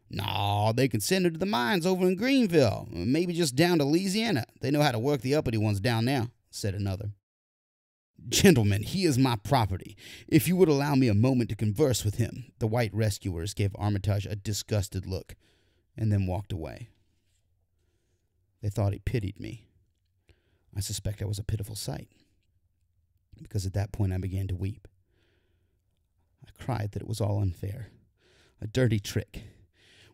"No, they can send him to the mines over in Greenville, maybe just down to Louisiana. They know how to work the uppity ones down there," said another. "Gentlemen, he is my property. If you would allow me a moment to converse with him." The white rescuers gave Armitage a disgusted look and then walked away. They thought he pitied me. I suspect I was a pitiful sight, because at that point I began to weep. I cried that it was all unfair, a dirty trick.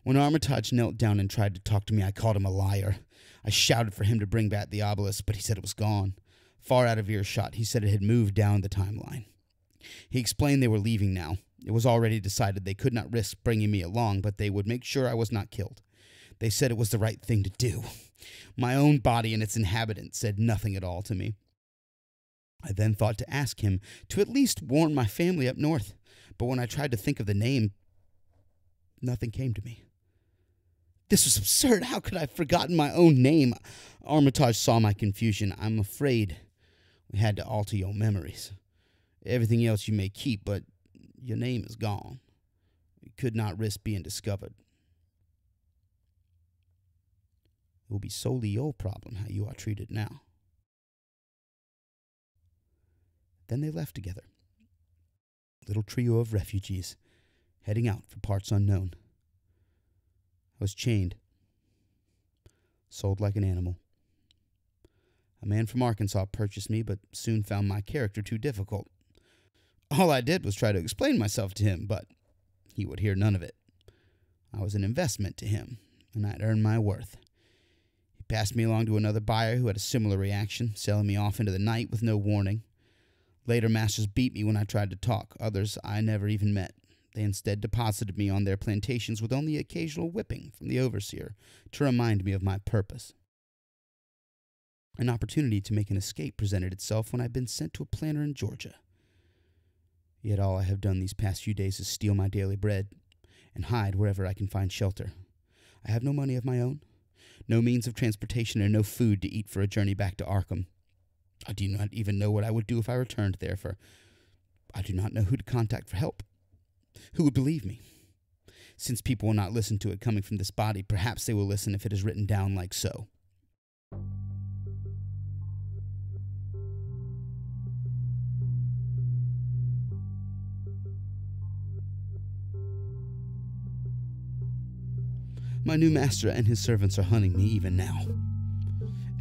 When Armitage knelt down and tried to talk to me, I called him a liar. I shouted for him to bring back the obelisk, but he said it was gone. Far out of earshot, he said it had moved down the timeline. He explained they were leaving now. It was already decided they could not risk bringing me along, but they would make sure I was not killed. They said it was the right thing to do. My own body and its inhabitants said nothing at all to me. I then thought to ask him to at least warn my family up north, but when I tried to think of the name, nothing came to me. This was absurd. How could I have forgotten my own name? Armitage saw my confusion. "I'm afraid we had to alter your memories. Everything else you may keep, but your name is gone. You could not risk being discovered. It will be solely your problem how you are treated now." Then they left together, little trio of refugees, heading out for parts unknown. I was chained, sold like an animal. A man from Arkansas purchased me, but soon found my character too difficult. All I did was try to explain myself to him, but he would hear none of it. I was an investment to him, and I'd earned my worth. He passed me along to another buyer who had a similar reaction, selling me off into the night with no warning. Later, masters beat me when I tried to talk. Others I never even met. They instead deposited me on their plantations with only occasional whipping from the overseer to remind me of my purpose. An opportunity to make an escape presented itself when I'd been sent to a planter in Georgia. Yet all I have done these past few days is steal my daily bread and hide wherever I can find shelter. I have no money of my own, no means of transportation, and no food to eat for a journey back to Arkham. I do not even know what I would do if I returned there, for I do not know who to contact for help. Who would believe me? Since people will not listen to it coming from this body, perhaps they will listen if it is written down like so. My new master and his servants are hunting me even now.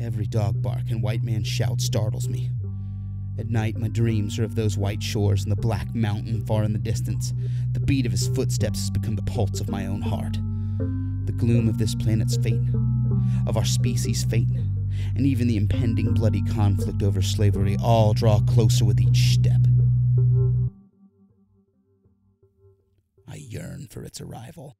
Every dog bark and white man's shout startles me. At night, my dreams are of those white shores and the black mountain far in the distance. The beat of his footsteps has become the pulse of my own heart. The gloom of this planet's fate, of our species' fate, and even the impending bloody conflict over slavery all draw closer with each step. I yearn for its arrival.